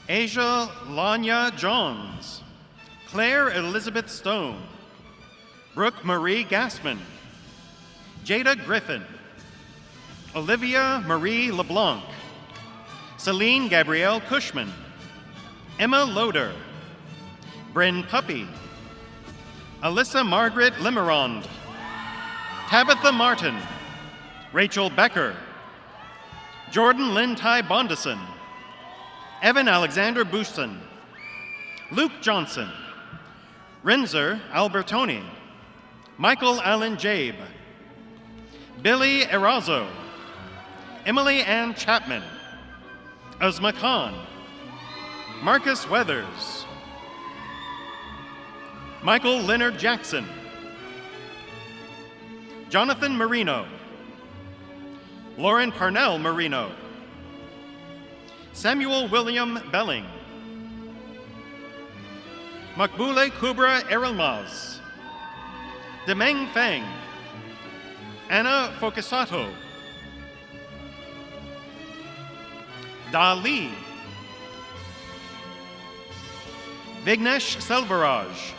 Asia Lanya Johns. Claire Elizabeth Stone. Brooke Marie Gassman. Jada Griffin. Olivia Marie LeBlanc. Celine Gabrielle Cushman. Emma Loader. Bryn Puppy. Alyssa Margaret Limerond. Tabitha Martin. Rachel Becker. Jordan Lynn-Tai Bondison. Evan Alexander Bushson. Luke Johnson. Renzer Albertoni. Michael Allen Jabe. Billy Erazo. Emily Ann Chapman. Uzma Khan. Marcus Weathers. Michael Leonard Jackson. Jonathan Marino. Lauren Parnell Marino. Samuel William Belling. Makbule Kubra Erilmaz. Demeng Feng. Anna Focusato. Da Li. Vignesh Selvaraj.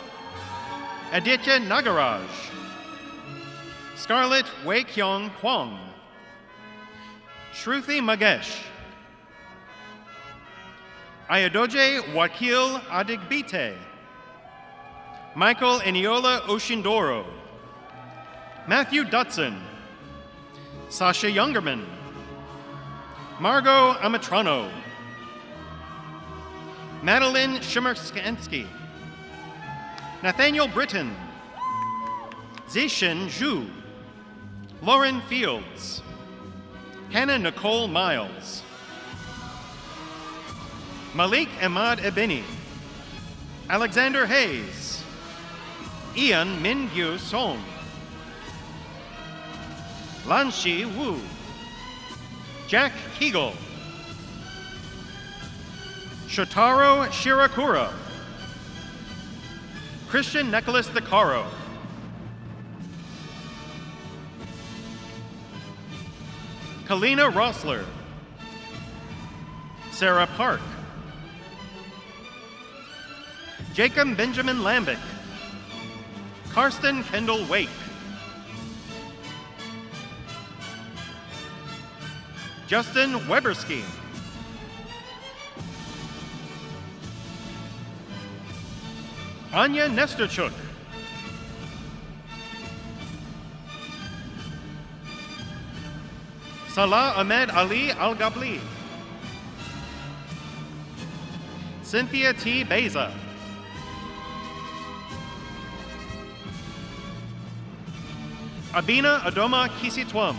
Aditya Nagaraj. Scarlett Wei Kyung Huang. Shruti Magesh. Ayadoje Wakil Adigbite, Michael Eniola Oshindoro, Matthew Dutson, Sasha Youngerman, Margot Amatrano, Madeline Shimerskansky, Nathaniel Britton, Zishin Zhu, Lauren Fields, Hannah Nicole Miles, Malik Ahmad Ebini, Alexander Hayes, Ian Min-gyu Song, Lanshi Wu, Jack Kegel, Shotaro Shirakura, Christian Nicholas DeCaro, Kalina Rossler, Sarah Park, Jacob Benjamin Lambic, Karsten Kendall Wake, Justin Weberski, Anya Nestorchuk, Salah Ahmed Ali Al-Gabli, Cynthia T. Beza, Abina Adoma Kisitwam,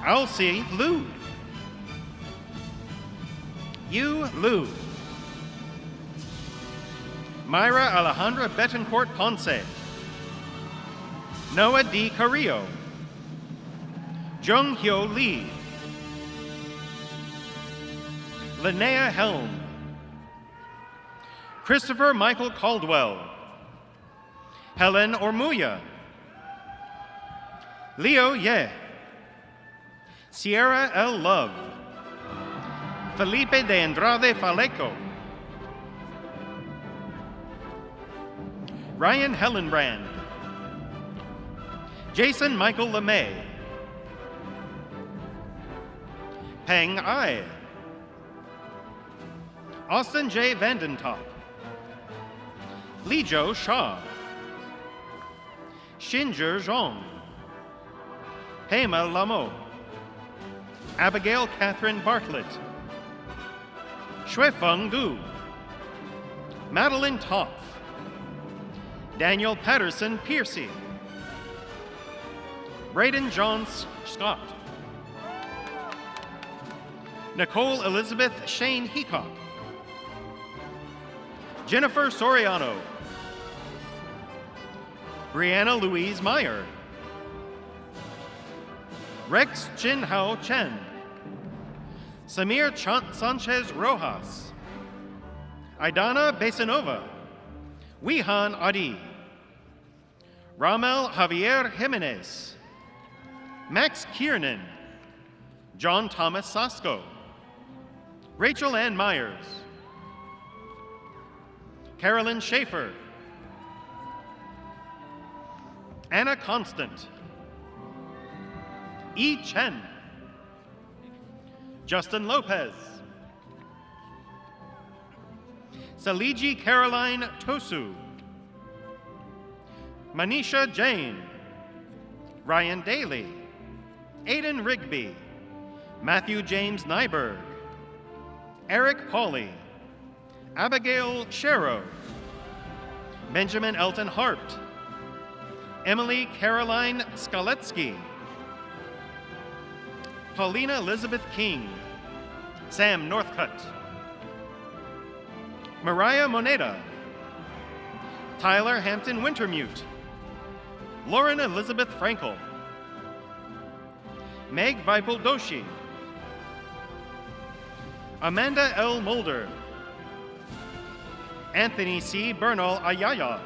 Alcy Liu, Yu Liu, Myra Alejandra Betancourt Ponce, Noah D. Carrillo, Jung Hyo Lee, Linnea Helm, Christopher Michael Caldwell, Helen Ormuya, Leo Ye, Sierra L. Love, Felipe de Andrade Faleco, Ryan Hellenbrand, Jason Michael LeMay, Peng Ai, Austin J. Vandentop, Lijo Shaw, Shinjer Zhong, Hema Lamo, Abigail Catherine Bartlett, Shuifeng Du, Madeline Topf, Daniel Patterson Piercy, Braden John Scott, Nicole Elizabeth Shane Heacock, Jennifer Soriano, Brianna Louise Meyer, Rex Jinhao Chen, Samir Sanchez Rojas, Aidana Besanova, Wihan Adi, Ramel Javier Jimenez, Max Kiernan, John Thomas Sasko, Rachel Ann Myers, Carolyn Schaefer, Anna Constant, E. Chen, Justin Lopez, Saliji Caroline Tosu, Manisha Jain, Ryan Daly, Aidan Rigby, Matthew James Nyberg, Eric Pauley, Abigail Sharrow, Benjamin Elton Hart, Emily Caroline Skaletsky, Paulina Elizabeth King, Sam Northcutt, Mariah Moneda, Tyler Hampton Wintermute, Lauren Elizabeth Frankel, Meg Vipel Doshi, Amanda L. Mulder, Anthony C. Bernal Ayaya,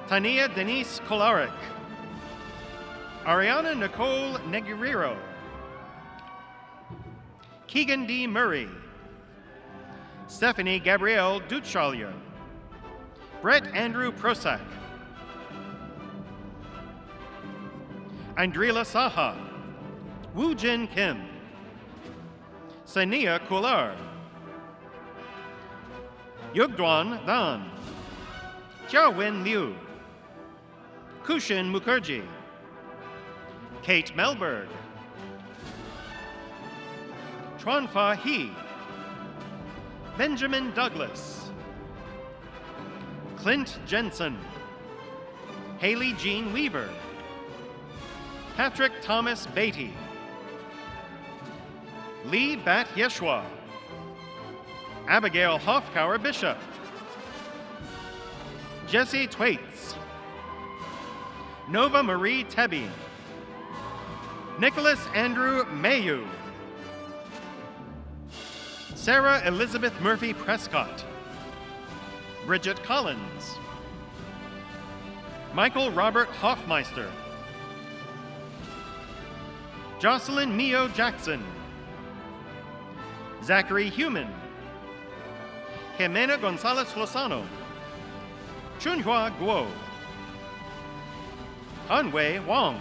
Tania Denise Kolarek, Ariana Nicole Neguriro, Keegan D. Murray, Stephanie Gabrielle Dutschalier, Brett Andrew Prosak, Andrila Saha, Woo Jin Kim, Sania Kular, Yugdwan Dan, Jiawin Liu, Kushin Mukherjee, Kate Melberg, Chuanfa He, Benjamin Douglas, Clint Jensen, Haley Jean Weaver, Patrick Thomas Beatty, Lee Bat Yeshua, Abigail Hoffkauer Bishop, Jesse Twaits, Nova Marie Tebby, Nicholas Andrew Mayu, Sarah Elizabeth Murphy Prescott, Bridget Collins, Michael Robert Hoffmeister, Jocelyn Mio Jackson, Zachary Human, Jimena Gonzalez Lozano, Chunhua Guo, Hanwei Wang,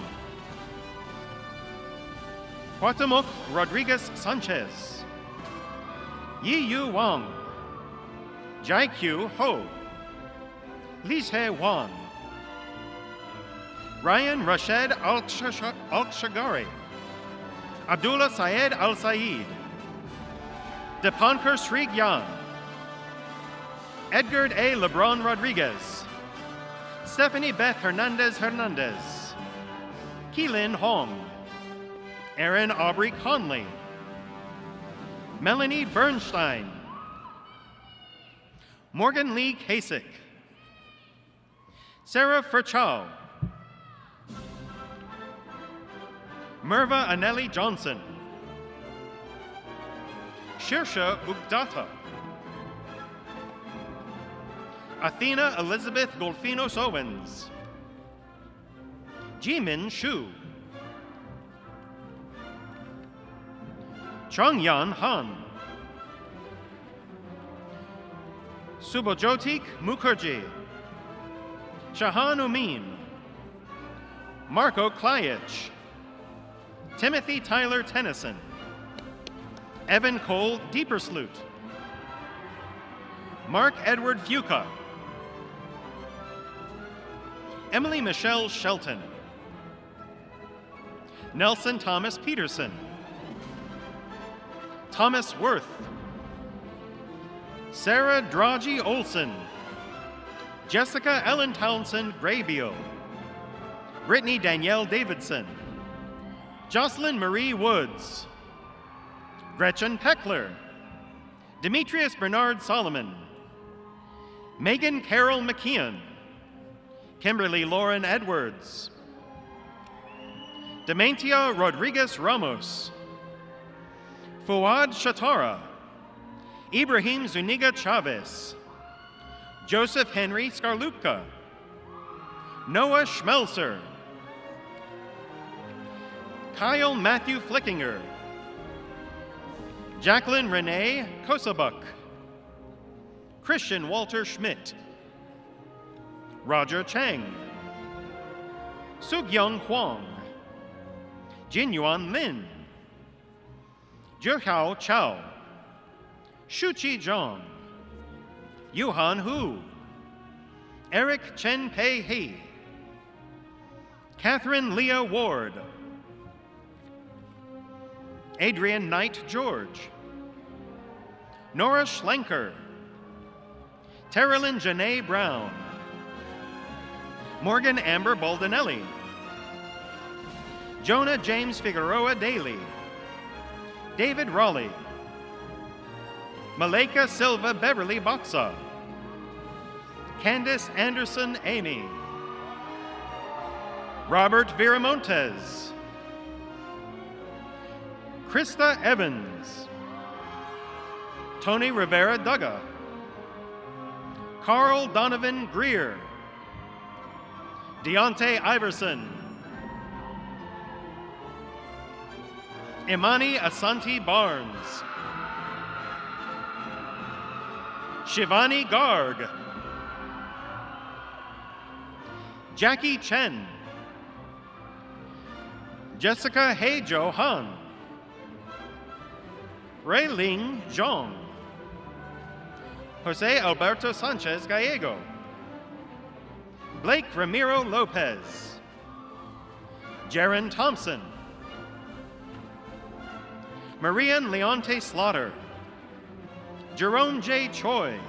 Cuauhtemoc Rodriguez Sanchez, Yi Yu Wang, Jai Q Ho, Lise Wang, Ryan Rashed Al-Shagari, Abdullah Syed Al-Said, Dipankar Srigyan, Edgar A. Lebron Rodriguez, Stephanie Beth Hernandez Hernandez, Keelan Hong, Erin Aubrey Conley, Melanie Bernstein, Morgan Lee Kasich, Sarah Furchow, Merva Anelli Johnson, Shirsha Ugdata, Athena Elizabeth Golfinos Owens, Jimin Shu, Changyan Han, Subhajotik Mukherjee, Shahan Umin, Marco Klayich, Timothy Tyler Tennyson, Evan Cole Deepersloot, Mark Edward Fuca, Emily Michelle Shelton, Nelson Thomas Peterson, Thomas Worth, Sarah Draji Olson, Jessica Ellen Townsend Graybeal, Brittany Danielle Davidson, Jocelyn Marie Woods, Gretchen Peckler, Demetrius Bernard Solomon, Megan Carol McKeon, Kimberly Lauren Edwards, Dementia Rodriguez Ramos, Fuad Shatara, Ibrahim Zuniga Chavez, Joseph Henry Skarlupka, Noah Schmelzer, Kyle Matthew Flickinger, Jacqueline Renee Kosabuk, Christian Walter Schmidt, Roger Chang, Sugyong Huang, Jinyuan Lin, Zhihao Chao, Shuqi Zhang, Yuhan Hu, Eric Chen Pei He, Catherine Leah Ward, Adrian Knight George, Nora Schlenker, Terilyn Janae Brown, Morgan Amber Baldinelli, Jonah James Figueroa Daly, David Raleigh, Maleka Silva Beverly Boxa, Candace Anderson Amy, Robert Viramontes, Krista Evans, Tony Rivera Dugga, Carl Donovan Greer, Deontay Iverson, Imani Asante Barnes, Shivani Garg, Jackie Chen, Jessica Heijo Han, Reiling Zhong, Jose Alberto Sanchez Gallego, Blake Ramiro Lopez, Jaron Thompson, Marian Leonte Slaughter, Jerome J. Choi,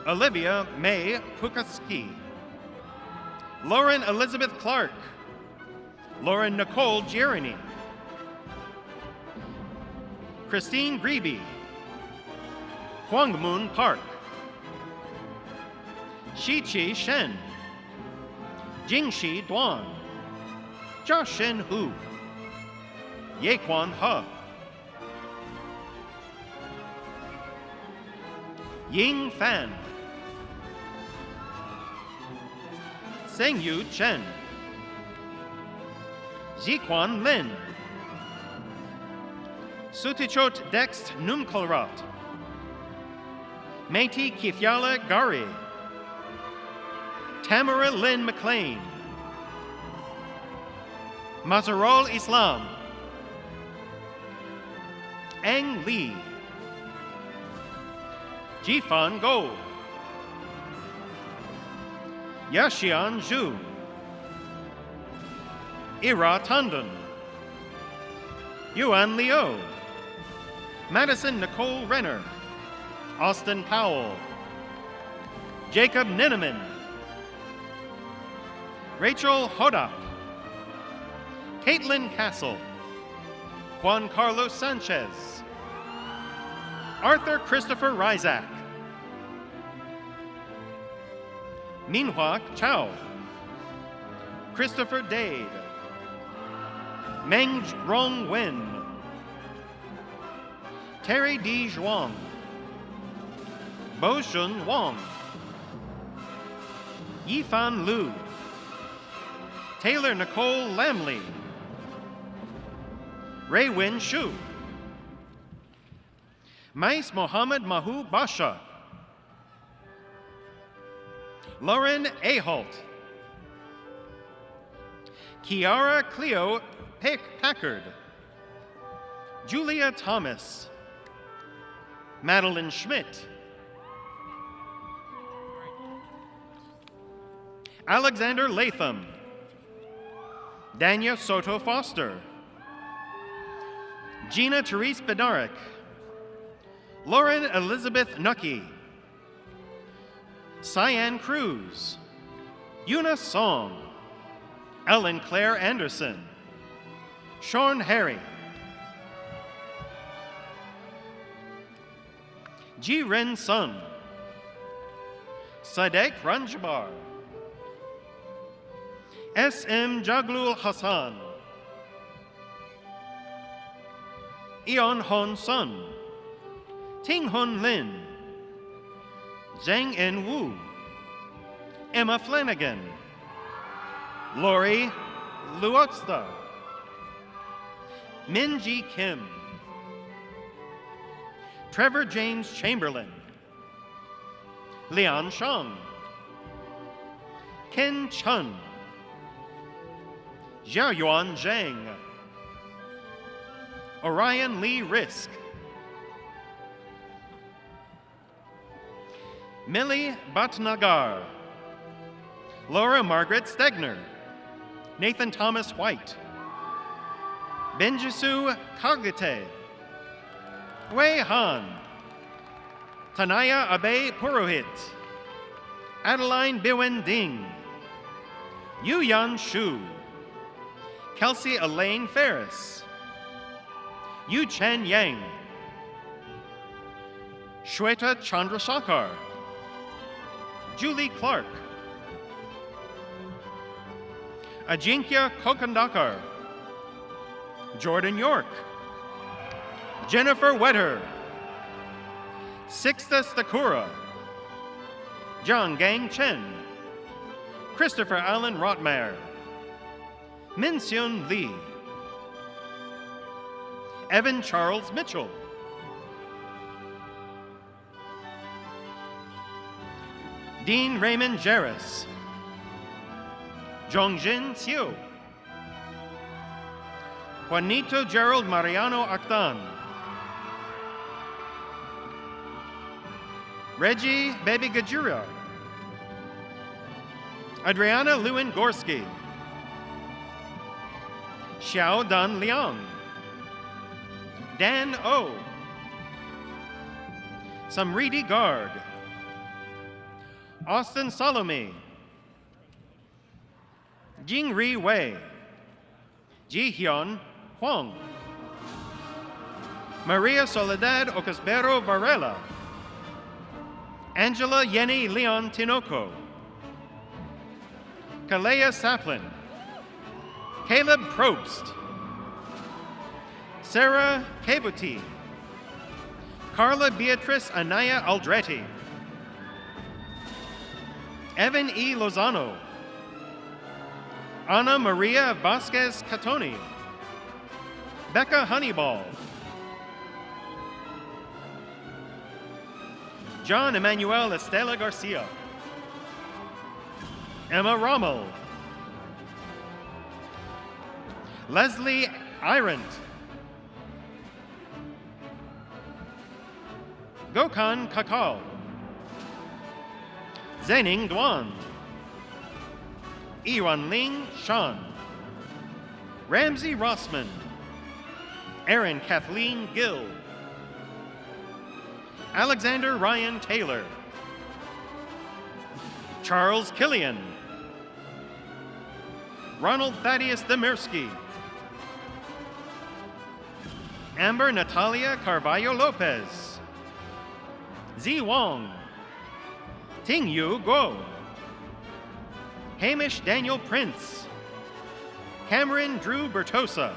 Olivia May Pukaski, Lauren Elizabeth Clark, Lauren Nicole Gierney, Christine Grebe, Kwangmoon Park, Shiqi Shen, Jingxi Duan, Jiaxin Hu, Yequan He, Ying Fan, Sengyu Chen, Ziquan Lin, Sutichot Dext Numkolrat, Meiti Kithyala Gari, Tamara Lynn McLean, Mazarol Islam, Ang Lee, Jifan Go, Yaxian Zhu, Ira Tandon, Yuan Liu, Madison Nicole Renner, Austin Powell, Jacob Ninneman, Rachel Hodop, Caitlin Castle, Juan Carlos Sanchez, Arthur Christopher Rizak, Minhua Chow, Christopher Dade, Meng Rong Wen, Terry D. Zhuang, Bo-Shun Wang, Yifan Lu, Taylor Nicole Lamley, Ray Win Shu, Mais Mohammed Mahu Basha, Lauren Aholt, Kiara Cleo Packard, Julia Thomas, Madeline Schmidt, Alexander Latham, Dania Soto Foster, Gina Therese Bednarik, Lauren Elizabeth Nucky, Cyan Cruz, Yuna Song, Ellen Claire Anderson, Sean Harry, Ji Ren Sun, Sadek Ranjabar, S.M. Jaglul Hassan, Eon Hon Sun, Ting Hun Lin, Zhang En Wu, Emma Flanagan, Lori Luotsta, Min Ji Kim, Trevor James Chamberlain, Lian Shang, Ken Chun, Xiaoyuan Zhang, Orion Lee Risk, Millie Bhatnagar, Laura Margaret Stegner, Nathan Thomas White, Benjisu Kagite, Wei Han, Tanaya Abe Purohit, Adeline Biwen Ding, Yu Yan Shu, Kelsey Elaine Ferris, Yu Chen Yang, Shweta Chandrasekhar, Julie Clark, Ajinkya Kokandakar, Jordan York, Jennifer Wetter, Sixta Stakura, Zhang Gang Chen, Christopher Allen Rotmeyer, Min-Seun Lee, Evan Charles Mitchell, Dean Raymond Jarris, Zhongjin Xiu, Juanito Gerald Mariano Actan, Reggie Baby Gajura, Adriana Lewin Gorski, Xiao Dan Liang, Dan O, Samriti Garg, Austin Salome, Jingri Wei, Ji-hyun Huang, Maria Soledad Ocasbero Varela, Angela Yenny Leon Tinoco, Kalea Saplin, Caleb Probst, Sarah Kevuti, Carla Beatrice Anaya Aldretti, Evan E. Lozano, Ana Maria Vasquez Catoni, Becca Honeyball, John Emmanuel Estela Garcia, Emma Rommel, Leslie Irant, Gokhan Kakal, Zening Duan, Iwan Ling Shan, Ramsey Rossman, Erin Kathleen Gill, Alexander Ryan Taylor, Charles Killian, Ronald Thaddeus Demirsky, Amber Natalia Carvalho Lopez, Zi Wong, Ting Yu Guo, Hamish Daniel Prince, Cameron Drew Bertosa,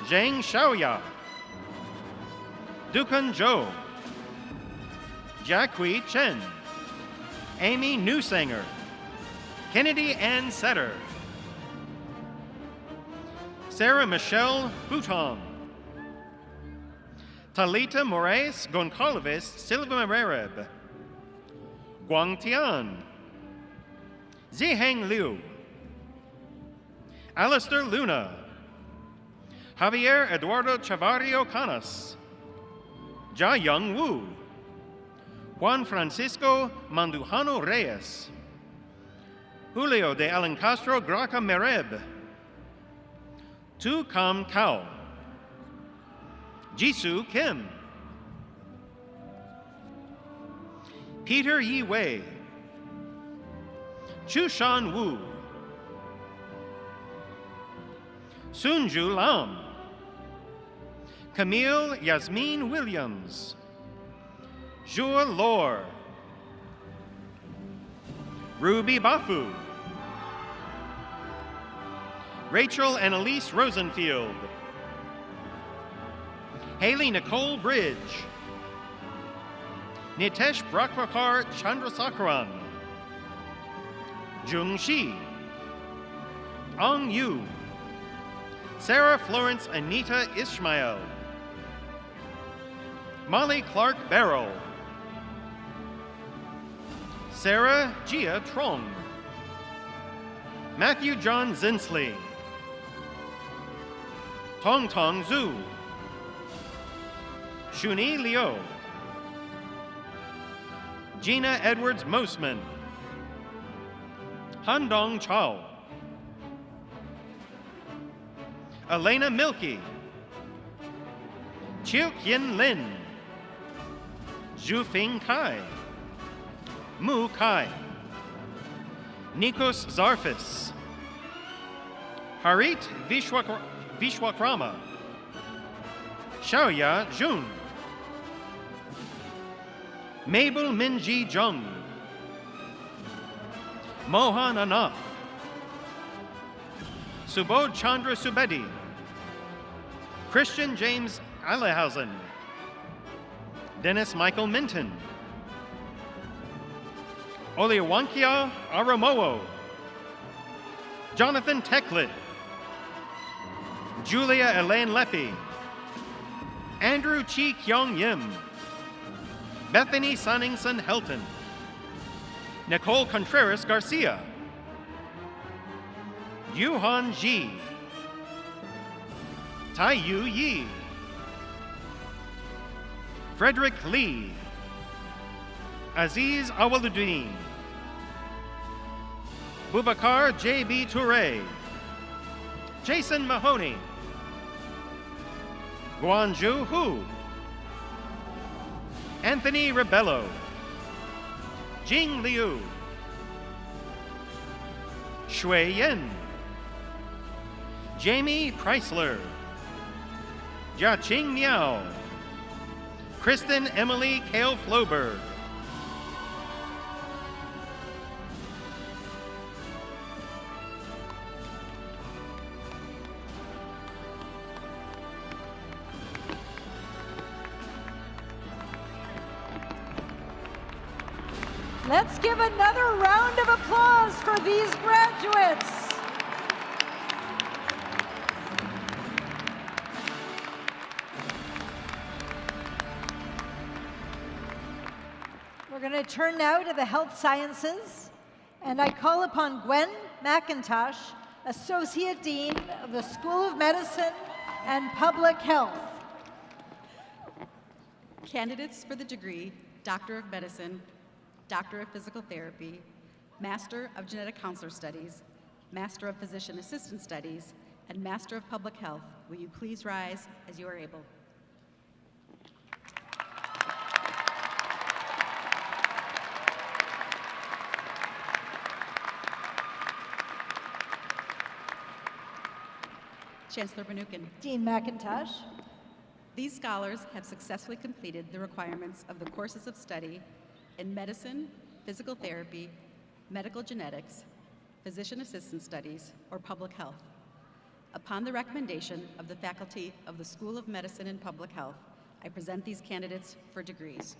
Zhang Xiaoya, Dukan Zhou, Jiaqui Chen, Amy Newsanger, Kennedy Ann Setter, Sarah Michelle Bouton, Talita Moraes Goncalves Silva Mereb, Guang Tian, Ziheng Liu, Alistair Luna, Javier Eduardo Chavarrio Canas, Jia Young Wu, Juan Francisco Mandujano Reyes, Julio de Alencastro Graca Mereb, Tu Kam Kao, Jisoo Kim, Peter Yi Wei, Chu Shan Wu, Sunju Lam, Camille Yasmin Williams, Zhua Lor, Ruby Bafu, Rachel Annalise Rosenfield, Haley Nicole Bridge, Nitesh Brakrakar Chandrasakaran, Jung Shi, Ong Yu, Sarah Florence Anita Ishmael, Molly Clark Barrow, Sarah Gia Trong, Matthew John Zinsley, Tong Tong Zhu, Shuni Liu, Gina Edwards Mosman, Handong Chao, Elena Milky, Chiu Yin Lin, Zhu Fing Kai, Mu Kai, Nikos Zarfis, Harit Vishwakrama, Xiaoya Jun, Mabel Minji Jung, Mohan Anaf, Subodh Chandra Subedi, Christian James Alehausen, Dennis Michael Minton, Olewankia Aramowo, Jonathan Teklit, Julia Elaine Leppi, Andrew Chi Kyung Yim, Bethany Sunningson Helton, Nicole Contreras Garcia, Yuhan Ji, Tai Yu Yi, Frederick Lee, Aziz Awaluddin, Boubacar J.B. Touré, Jason Mahoney, Guanju Hu, Anthony Rebello, Jing Liu, Shui Yin, Jamie Chrysler, Jiaqing Miao, Kristen Emily Kale Floberg, Let's give another round of applause for these graduates. We're going to turn now to the health sciences, and I call upon Gwen McIntosh, Associate Dean of the School of Medicine and Public Health. Candidates for the degree Doctor of Medicine, Doctor of Physical Therapy, Master of Genetic Counselor Studies, Master of Physician Assistant Studies, and Master of Public Health, will you please rise as you are able? Chancellor Mnookin. Dean McIntosh. These scholars have successfully completed the requirements of the courses of study in medicine, physical therapy, medical genetics, physician assistant studies, or public health. Upon the recommendation of the faculty of the School of Medicine and Public Health, I present these candidates for degrees.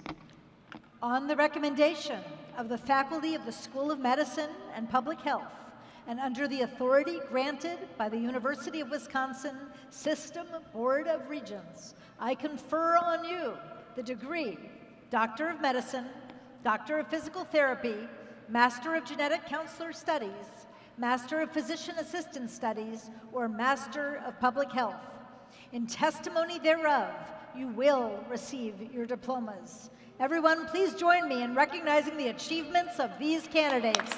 On the recommendation of the faculty of the School of Medicine and Public Health, and under the authority granted by the University of Wisconsin System Board of Regents, I confer on you the degree Doctor of Medicine, Doctor of Physical Therapy, Master of Genetic Counselor Studies, Master of Physician Assistant Studies, or Master of Public Health. In testimony thereof, you will receive your diplomas. Everyone, please join me in recognizing the achievements of these candidates.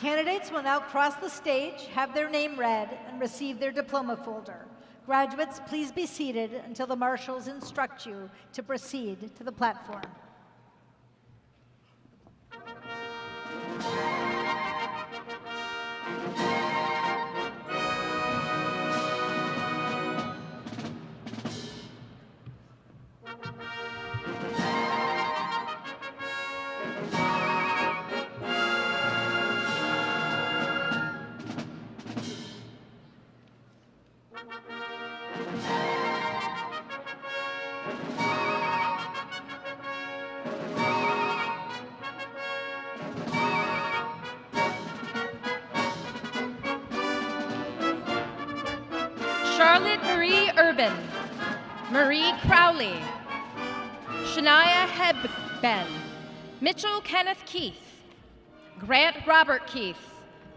Candidates will now cross the stage, have their name read, and receive their diploma folder. Graduates, please be seated until the marshals instruct you to proceed to the platform. Charlotte Marie Urban, Marie Crowley, Shania Hebben, Mitchell Kenneth Keith, Grant Robert Keith,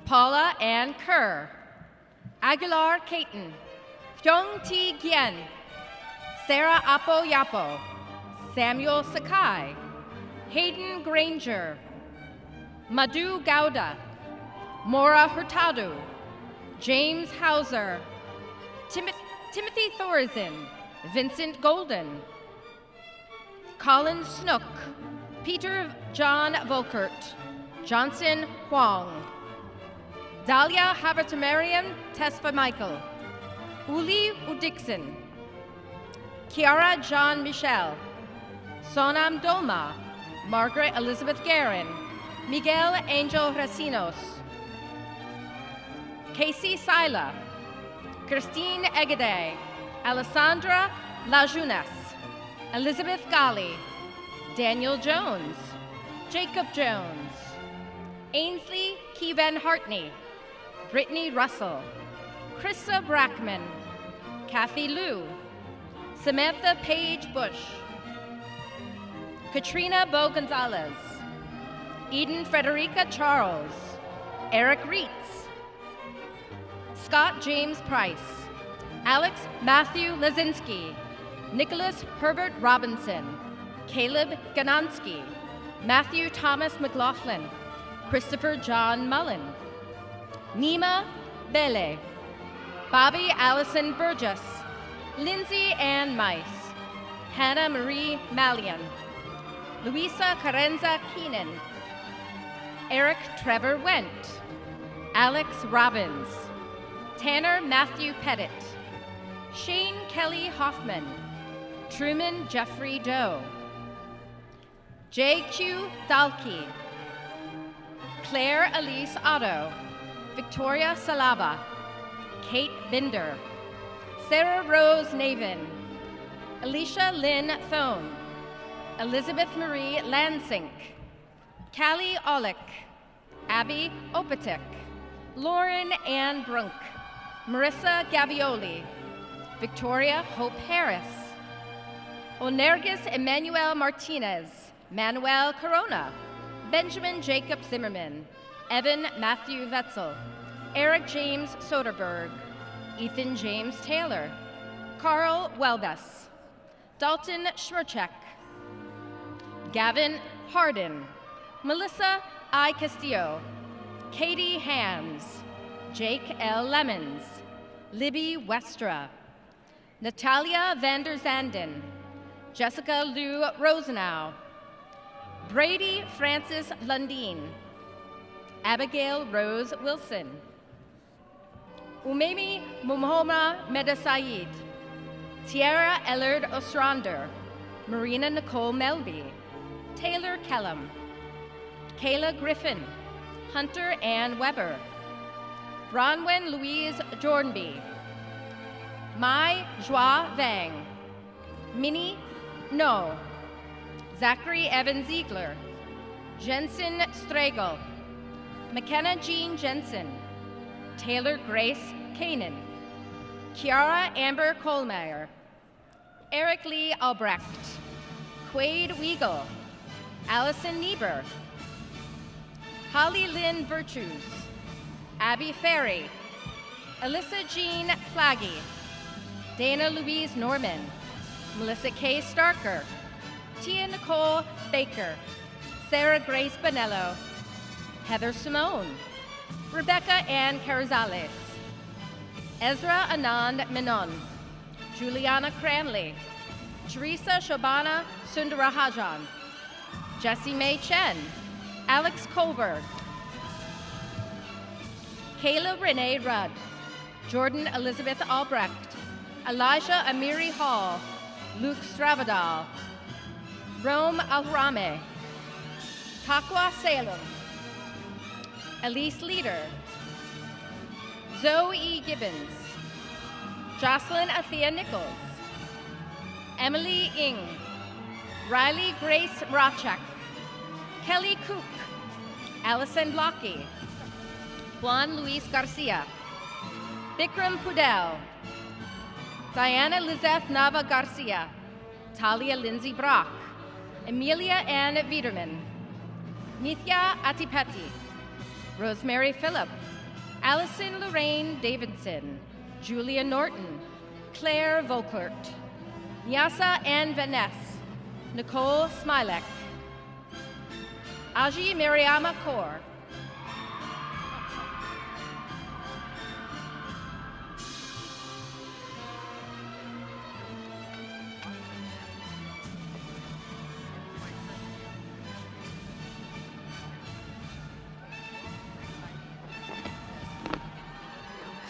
Paula Ann Kerr, Aguilar Caton, Fyong T. Gien, Sarah Apo Yapo, Samuel Sakai, Hayden Granger, Madhu Gowda, Maura Hurtado, James Hauser, Timothy Thorazin, Vincent Golden, Colin Snook, Peter John Volkert, Johnson Huang, Dahlia Habertamarian Tesfa Michael, Uli Udixon, Kiara John Michel, Sonam Dolma, Margaret Elizabeth Guerin, Miguel Angel Racinos, Casey Sila, Christine Egede, Alessandra Lajunas, Elizabeth Gali, Daniel Jones, Jacob Jones, Ainsley Keevan Hartney, Brittany Russell, Krista Brackman, Kathy Liu, Samantha Page Bush, Katrina Bo Gonzalez, Eden Frederica Charles, Eric Reitz, Scott James Price, Alex Matthew Lazinski, Nicholas Herbert Robinson, Caleb Ganansky, Matthew Thomas McLaughlin, Christopher John Mullen, Nima Bele, Bobby Allison Burgess, Lindsay Ann Mice, Hannah Marie Mallion, Luisa Carenza Keenan, Eric Trevor Went, Alex Robbins, Tanner Matthew Pettit, Shane Kelly Hoffman, Truman Jeffrey Doe, J.Q. Dalkey, Claire Elise Otto, Victoria Salaba, Kate Binder, Sarah Rose Navin, Alicia Lynn Thone, Elizabeth Marie Lansink, Callie Olick, Abby Opatik, Lauren Ann Brunk, Marissa Gavioli, Victoria Hope Harris, Onergis Emmanuel Martinez, Manuel Corona, Benjamin Jacob Zimmerman, Evan Matthew Wetzel, Eric James Soderberg, Ethan James Taylor, Carl Welbus, Dalton Schmerchek, Gavin Hardin, Melissa I. Castillo, Katie Hams, Jake L. Lemons, Libby Westra, Natalia van der Zanden, Jessica Lou Rosenau, Brady Francis Lundeen, Abigail Rose Wilson, Umemi Mumhoma Medasaid, Tiara Ellard Ostrander, Marina Nicole Melby, Taylor Kellum, Kayla Griffin, Hunter Ann Weber, Bronwyn Louise Jornby, Mai Joa Vang, Minnie No, Zachary Evan Ziegler, Jensen Stragle, McKenna Jean Jensen, Taylor Grace Kanan, Kiara Amber Kohlmeyer, Eric Lee Albrecht, Quade Weigel, Allison Niebuhr, Holly Lynn Virtues, Abby Ferry, Alyssa Jean Flaggy, Dana Louise Norman, Melissa K. Starker, Tia Nicole Baker, Sarah Grace Bonello, Heather Simone, Rebecca Ann Carazales, Ezra Anand Menon, Juliana Cranley, Teresa Shobana Sundarahajan, Jessie May Chen, Alex Colberg, Kayla Renee Rudd, Jordan Elizabeth Albrecht, Elijah Amiri Hall, Luke Stravadal, Rome Alrame, Takwa Salem, Elise Leader, Zoe Gibbons, Jocelyn Athea Nichols, Emily Ng, Riley Grace Rochak, Kelly Cook, Allison Blocky, Juan Luis Garcia, Bikram Pudel, Diana Lizeth Nava Garcia, Talia Lindsay Brock, Amelia Ann Viederman, Nithya Atipeti, Rosemary Phillip, Allison Lorraine Davidson, Julia Norton, Claire Volkert, Nyasa Ann Vaness, Nicole Smilek, Aji Mariama Kaur,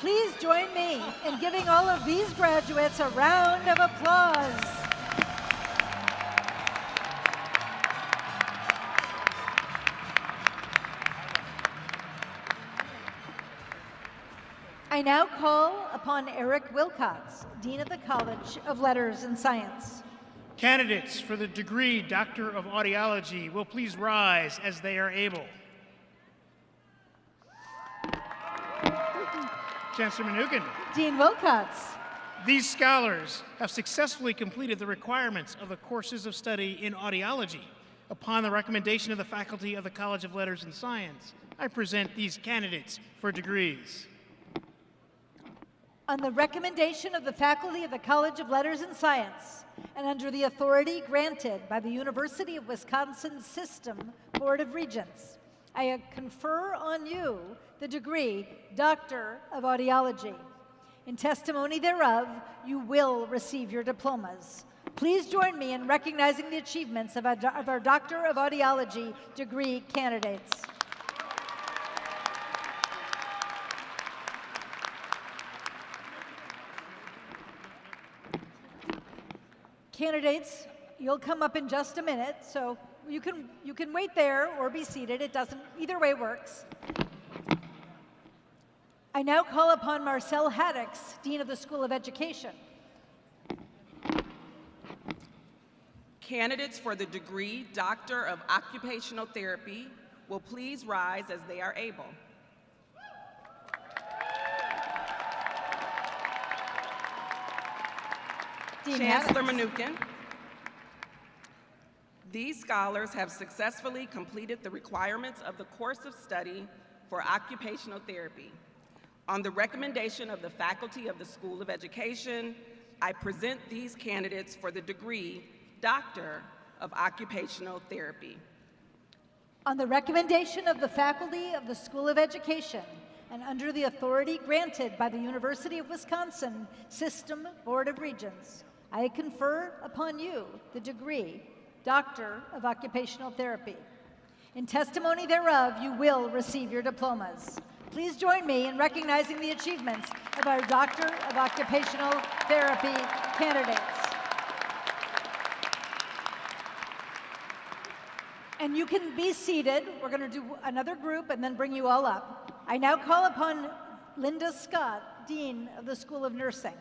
Please join me in giving all of these graduates a round of applause. I now call upon Eric Wilcox, Dean of the College of Letters and Science. Candidates for the degree Doctor of Audiology will please rise as they are able. Chancellor Mnookin. Dean Wilcox. These scholars have successfully completed the requirements of the courses of study in audiology. Upon the recommendation of the faculty of the College of Letters and Science, I present these candidates for degrees. On the recommendation of the faculty of the College of Letters and Science, and under the authority granted by the University of Wisconsin System Board of Regents, I confer on you the degree Doctor of Audiology. In testimony thereof, you will receive your diplomas. Please join me in recognizing the achievements of our Doctor of Audiology degree candidates. Candidates, you'll come up in just a minute, so you can wait there or be seated. It doesn't, either way works. I now call upon Marcel Haddix, Dean of the School of Education. Candidates for the degree Doctor of Occupational Therapy will please rise as they are able. Chancellor Mnookin. These scholars have successfully completed the requirements of the course of study for occupational therapy. On the recommendation of the faculty of the School of Education, I present these candidates for the degree Doctor of Occupational Therapy. On the recommendation of the faculty of the School of Education, and under the authority granted by the University of Wisconsin System Board of Regents, I confer upon you the degree Doctor of Occupational Therapy. In testimony thereof, you will receive your diplomas. Please join me in recognizing the achievements of our Doctor of Occupational Therapy candidates. And you can be seated. We're going to do another group and then bring you all up. I now call upon Linda Scott, Dean of the School of Nursing.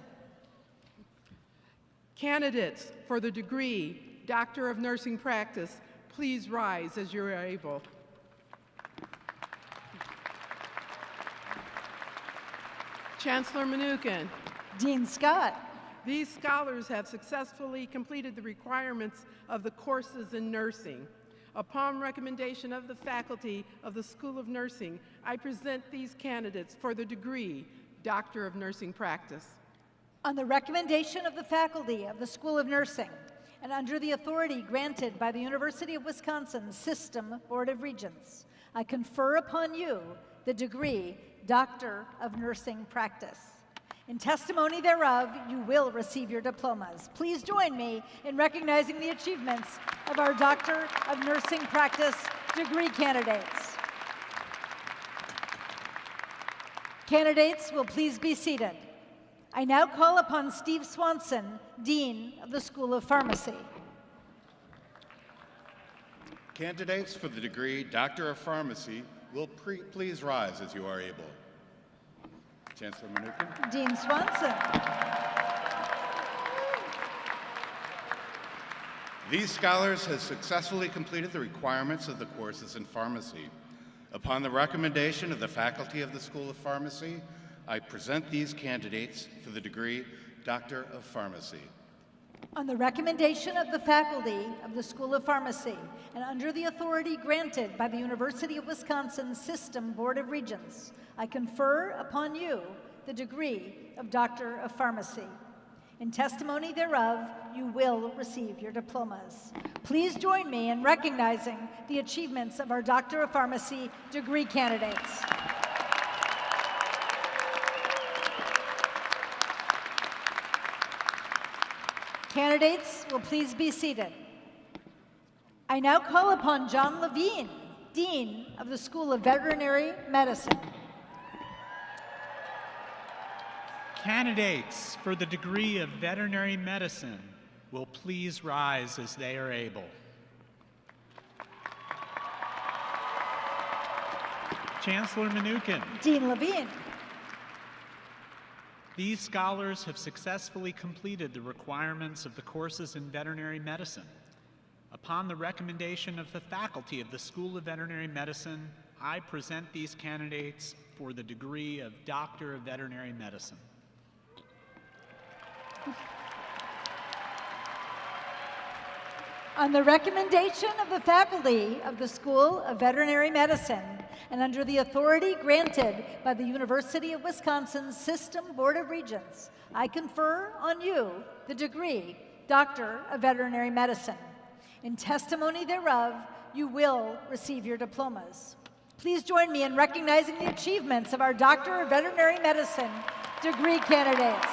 Candidates for the degree Doctor of Nursing Practice, please rise as you are able. Chancellor Mnookin. Dean Scott. These scholars have successfully completed the requirements of the courses in nursing. Upon recommendation of the faculty of the School of Nursing, I present these candidates for the degree Doctor of Nursing Practice. On the recommendation of the faculty of the School of Nursing, and under the authority granted by the University of Wisconsin System Board of Regents, I confer upon you the degree Doctor of Nursing Practice. In testimony thereof, you will receive your diplomas. Please join me in recognizing the achievements of our Doctor of Nursing Practice degree candidates. Candidates will please be seated. I now call upon Steve Swanson, Dean of the School of Pharmacy. Candidates for the degree Doctor of Pharmacy will please rise as you are able. Chancellor Mnookin. Dean Swanson. These scholars have successfully completed the requirements of the courses in pharmacy. Upon the recommendation of the faculty of the School of Pharmacy, I present these candidates for the degree Doctor of Pharmacy. On the recommendation of the faculty of the School of Pharmacy, and under the authority granted by the University of Wisconsin System Board of Regents, I confer upon you the degree of Doctor of Pharmacy. In testimony thereof, you will receive your diplomas. Please join me in recognizing the achievements of our Doctor of Pharmacy degree candidates. Candidates will please be seated. I now call upon John Levine, Dean of the School of Veterinary Medicine. Candidates for the degree of Veterinary Medicine will please rise as they are able. Chancellor Mnookin. Dean Levine. These scholars have successfully completed the requirements of the courses in veterinary medicine. Upon the recommendation of the faculty of the School of Veterinary Medicine, I present these candidates for the degree of Doctor of Veterinary Medicine. On the recommendation of the faculty of the School of Veterinary Medicine, and under the authority granted by the University of Wisconsin's System Board of Regents, I confer on you the degree Doctor of Veterinary Medicine. In testimony thereof, you will receive your diplomas. Please join me in recognizing the achievements of our Doctor of Veterinary Medicine degree candidates.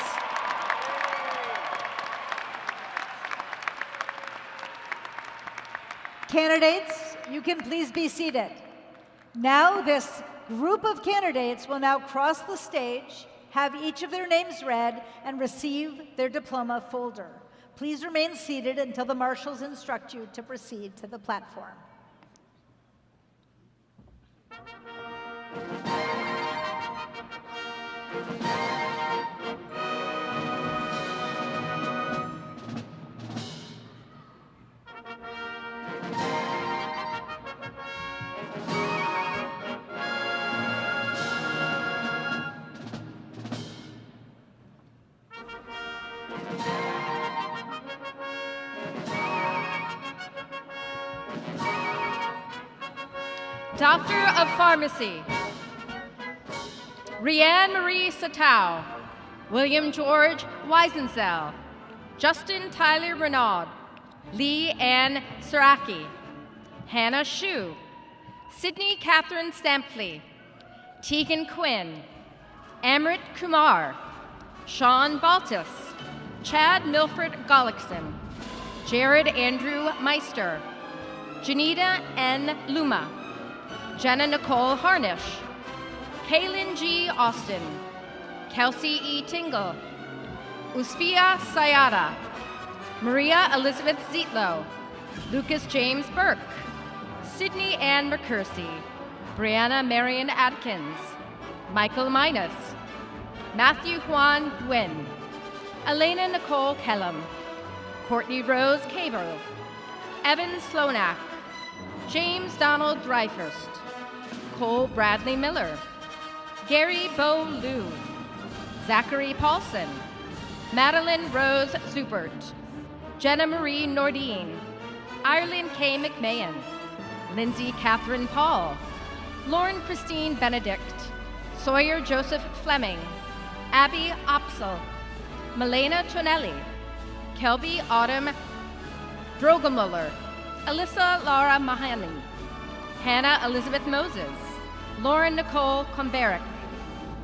Candidates, you can please be seated. Now this group of candidates will now cross the stage, have each of their names read, and receive their diploma folder. Please remain seated until the marshals instruct you to proceed to the platform. Doctor of Pharmacy, Rianne Marie Satow, William George Weisensell, Justin Tyler Renaud, Lee Ann Saraki, Hannah Shu, Sydney Catherine Stampley, Tegan Quinn, Amrit Kumar, Sean Baltus, Chad Milford Gollickson, Jared Andrew Meister, Janita N. Luma, Jenna Nicole Harnish, Kaylin G. Austin, Kelsey E. Tingle, Usfia Sayada, Maria Elizabeth Zietlow, Lucas James Burke, Sydney Ann McCursey, Brianna Marion Adkins, Michael Minus, Matthew Juan Gwynn, Elena Nicole Kellum, Courtney Rose Cable, Evan Slonak, James Donald Dryfurst, Cole Bradley Miller, Gary Bo Liu, Zachary Paulson, Madeline Rose Zupert, Jenna Marie Nordine, Ireland K. McMahon, Lindsay Catherine Paul, Lauren Christine Benedict, Sawyer Joseph Fleming, Abby Opsel, Milena Tonelli, Kelby Autumn Drogemuller, Alyssa Laura Mahani, Hannah Elizabeth Moses, Lauren Nicole Komberick,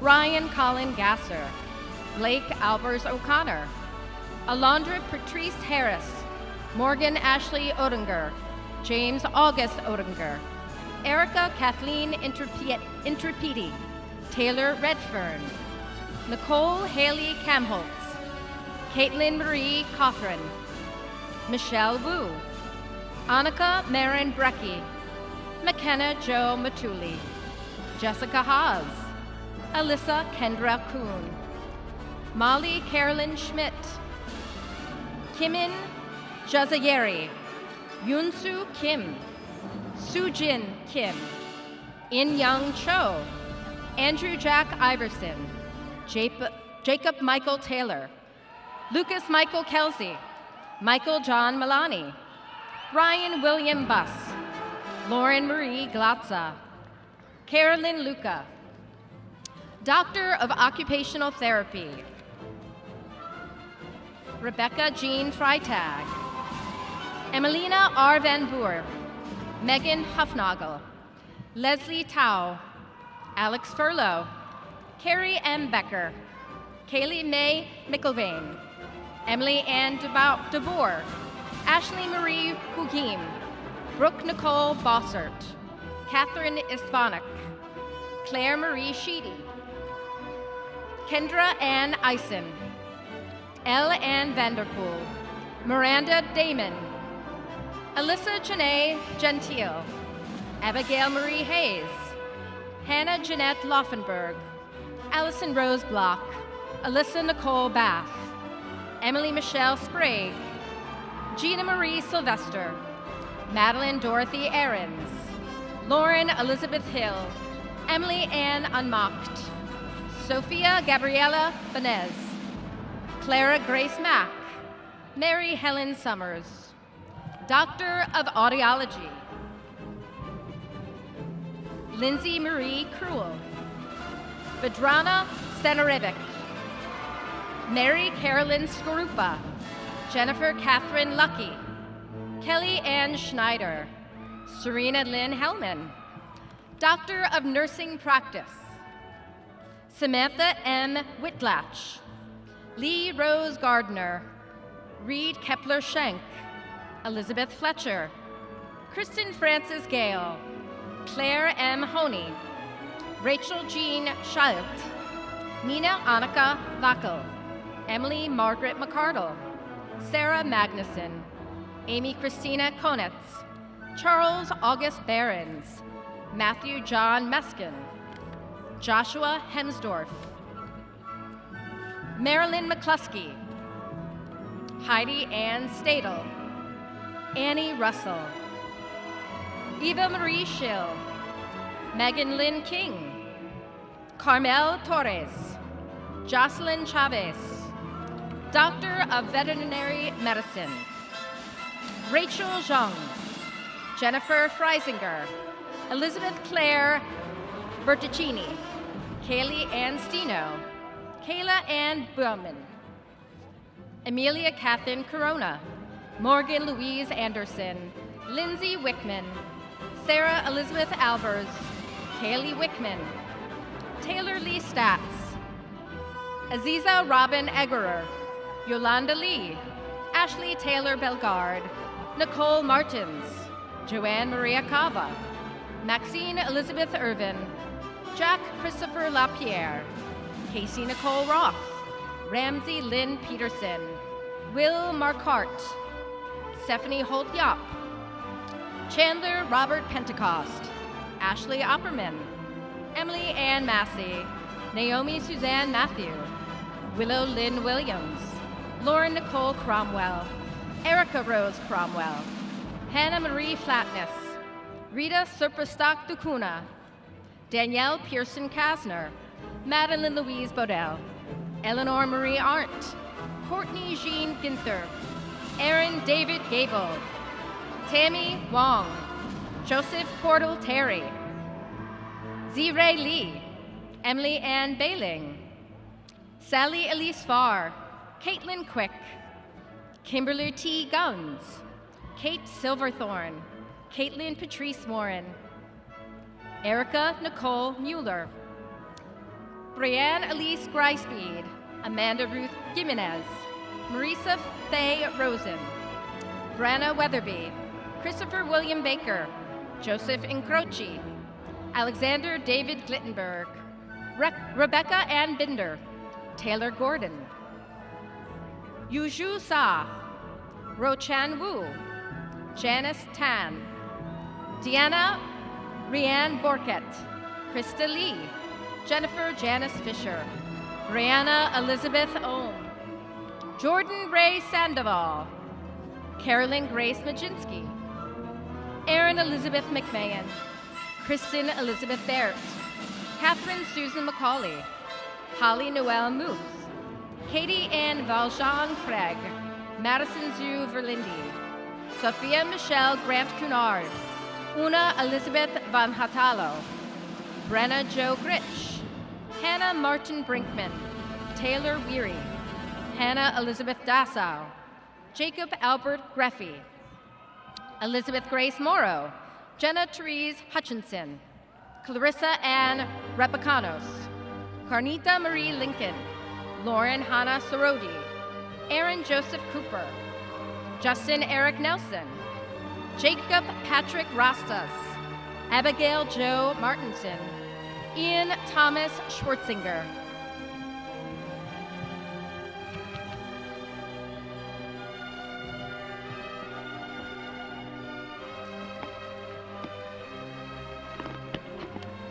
Ryan Colin Gasser, Blake Albers O'Connor, Alondra Patrice Harris, Morgan Ashley Odinger, James August Odinger, Erica Kathleen Interpedi, Taylor Redfern, Nicole Haley Kamholtz, Caitlin Marie Cothran, Michelle Wu, Annika Marin Brecky, McKenna Joe Matuli, Jessica Haas, Alyssa Kendra Kuhn, Molly Carolyn Schmidt, Kimin Jazayeri, Yunsu Kim, Sujin Kim, In Young Cho, Andrew Jack Iverson, Jacob Michael Taylor, Lucas Michael Kelsey, Michael John Milani, Ryan William Buss, Lauren Marie Glatza, Carolyn Luca, Doctor of Occupational Therapy, Rebecca Jean Freitag, Emelina R. Van Boer, Megan Huffnagel, Leslie Tao, Alex Furlow, Carrie M. Becker, Kaylee May McIlvain, Emily Ann DeBoer, Ashley Marie Hugim, Brooke Nicole Bossert, Catherine Istvanik, Claire Marie Sheedy, Kendra Ann Eisen, Elle Ann Vanderpool, Miranda Damon, Alyssa Janae Gentile, Abigail Marie Hayes, Hannah Jeanette Laufenberg, Allison Rose Block, Alyssa Nicole Bath, Emily Michelle Sprague, Gina Marie Sylvester, Madeline Dorothy Ahrens, Lauren Elizabeth Hill, Emily Ann Unmocked, Sophia Gabriela Benez, Clara Grace Mack, Mary Helen Summers, Doctor of Audiology, Lindsay Marie Cruel. Vedrana Stanorevic. Mary Carolyn Skorupa. Jennifer Catherine Lucky. Kelly Ann Schneider. Serena Lynn Hellman. Doctor of Nursing Practice. Samantha M. Whitlatch. Lee Rose Gardner. Reed Kepler Schenk. Elizabeth Fletcher. Kristen Francis Gale. Claire M. Honey. Rachel Jean Schalt. Nina Annika Wackel. Emily Margaret McCardle. Sarah Magnuson. Amy Christina Konitz. Charles August Behrens. Matthew John Meskin. Joshua Hemsdorf. Marilyn McCluskey. Heidi Ann Stadel. Annie Russell. Eva Marie Schill. Megan Lynn King. Carmel Torres. Jocelyn Chavez. Doctor of Veterinary Medicine. Rachel Zhang. Jennifer Freisinger. Elizabeth Claire Berticini. Kaylee Ann Stino. Kayla Ann Bowman. Amelia Catherine Corona. Morgan Louise Anderson. Lindsay Wickman. Sarah Elizabeth Albers. Kaylee Wickman. Taylor Lee Statz. Aziza Robin Eggerer. Yolanda Lee. Ashley Taylor Belgard. Nicole Martins. Joanne Maria Cava. Maxine Elizabeth Irvin. Jack Christopher LaPierre. Casey Nicole Roth. Ramsey Lynn Peterson. Will Marquardt. Stephanie Holt Yop. Chandler Robert Pentecost. Ashley Opperman. Emily Ann Massey. Naomi Suzanne Matthew. Willow Lynn Williams. Lauren Nicole Cromwell. Erica Rose Cromwell. Hannah Marie Flatness. Rita Serpastock Ducuna. Danielle Pearson Kasner. Madeline Louise Bodell. Eleanor Marie Arndt. Courtney Jean Ginther. Aaron David Gable. Tammy Wong. Joseph Cordell Terry. Z-Ray Lee. Emily Ann Bailing. Sally Elise Farr. Caitlin Quick. Kimberly T. Guns. Kate Silverthorne. Caitlin Patrice Morin. Erica Nicole Mueller. Brianne Elise Greispeed. Amanda Ruth Jimenez. Marisa Faye Rosen. Branna Weatherby. Christopher William Baker. Joseph Incroci. Alexander David Glittenberg. Rebecca Ann Binder. Taylor Gordon. Yuzhu Sa. Rochan Wu. Janice Tan. Deanna Rianne Borket. Krista Lee. Jennifer Janice Fisher. Brianna Elizabeth Ohm. Jordan Ray Sandoval. Carolyn Grace Majinski. Erin Elizabeth McMahon. Kristen Elizabeth Barrett. Catherine Susan McCauley. Holly Noel Muth. Katie Ann Valjean Craig. Madison Zhu Verlindi. Sophia Michelle Grant Cunard. Una Elizabeth Van Hatalo. Brenna Jo Gritch. Hannah Martin Brinkman. Taylor Weary. Hannah Elizabeth Dassow. Jacob Albert Greffy. Elizabeth Grace Morrow. Jenna Therese Hutchinson. Clarissa Ann Repicanos. Carnita Marie Lincoln. Lauren Hannah Sorodi. Aaron Joseph Cooper. Justin Eric Nelson. Jacob Patrick Rastas. Abigail Jo Martinson. Ian Thomas Schwartzinger.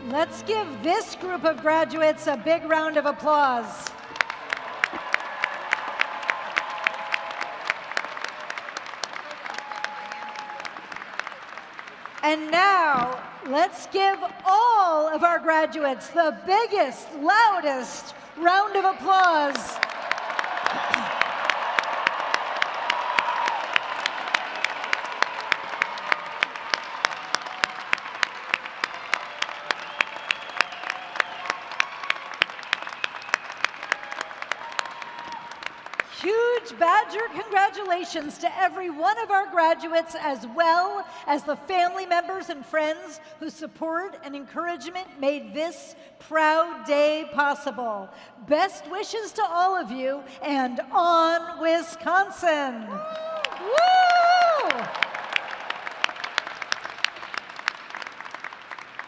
Let's give this group of graduates a big round of applause. And now, let's give all of our graduates the biggest, loudest round of applause. Huge Badger congratulations to every one of our graduates, as well as the family members and friends whose support and encouragement made this proud day possible. Best wishes to all of you, and on Wisconsin! Woo!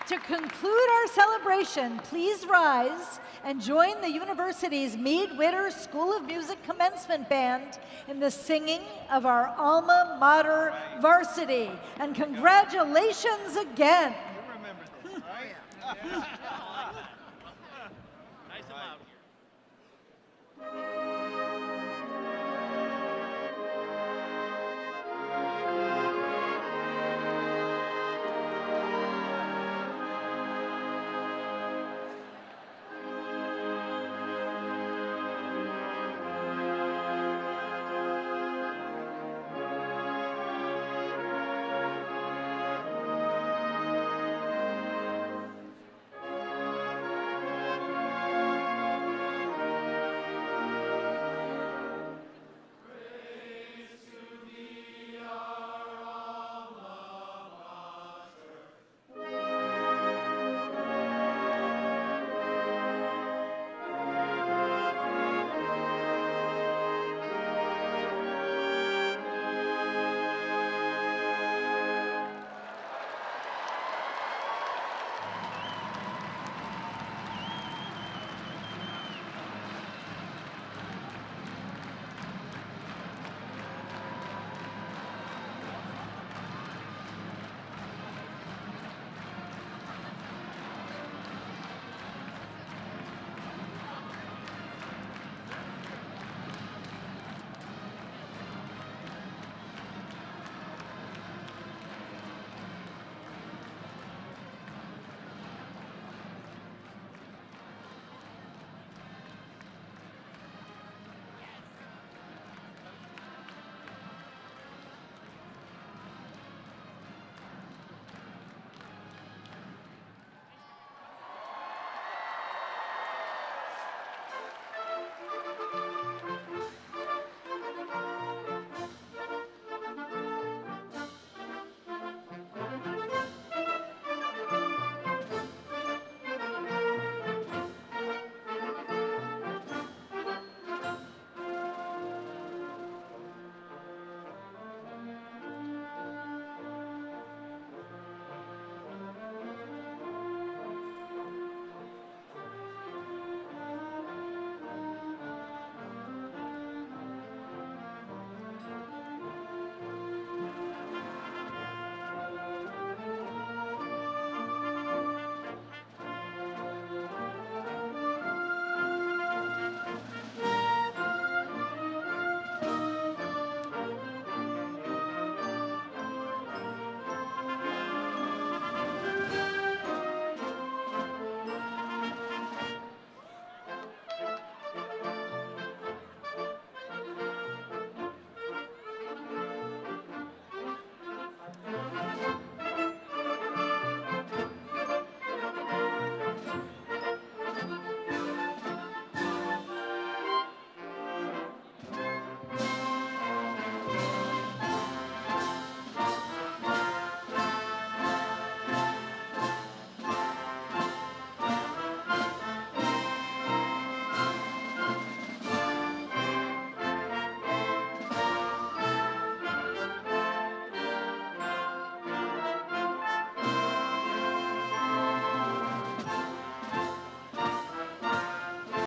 To conclude our celebration, please rise and join the university's Meade-Witter School of Music Commencement Band in the singing of our alma mater varsity. And congratulations again. You remember this, right? Nice and loud here.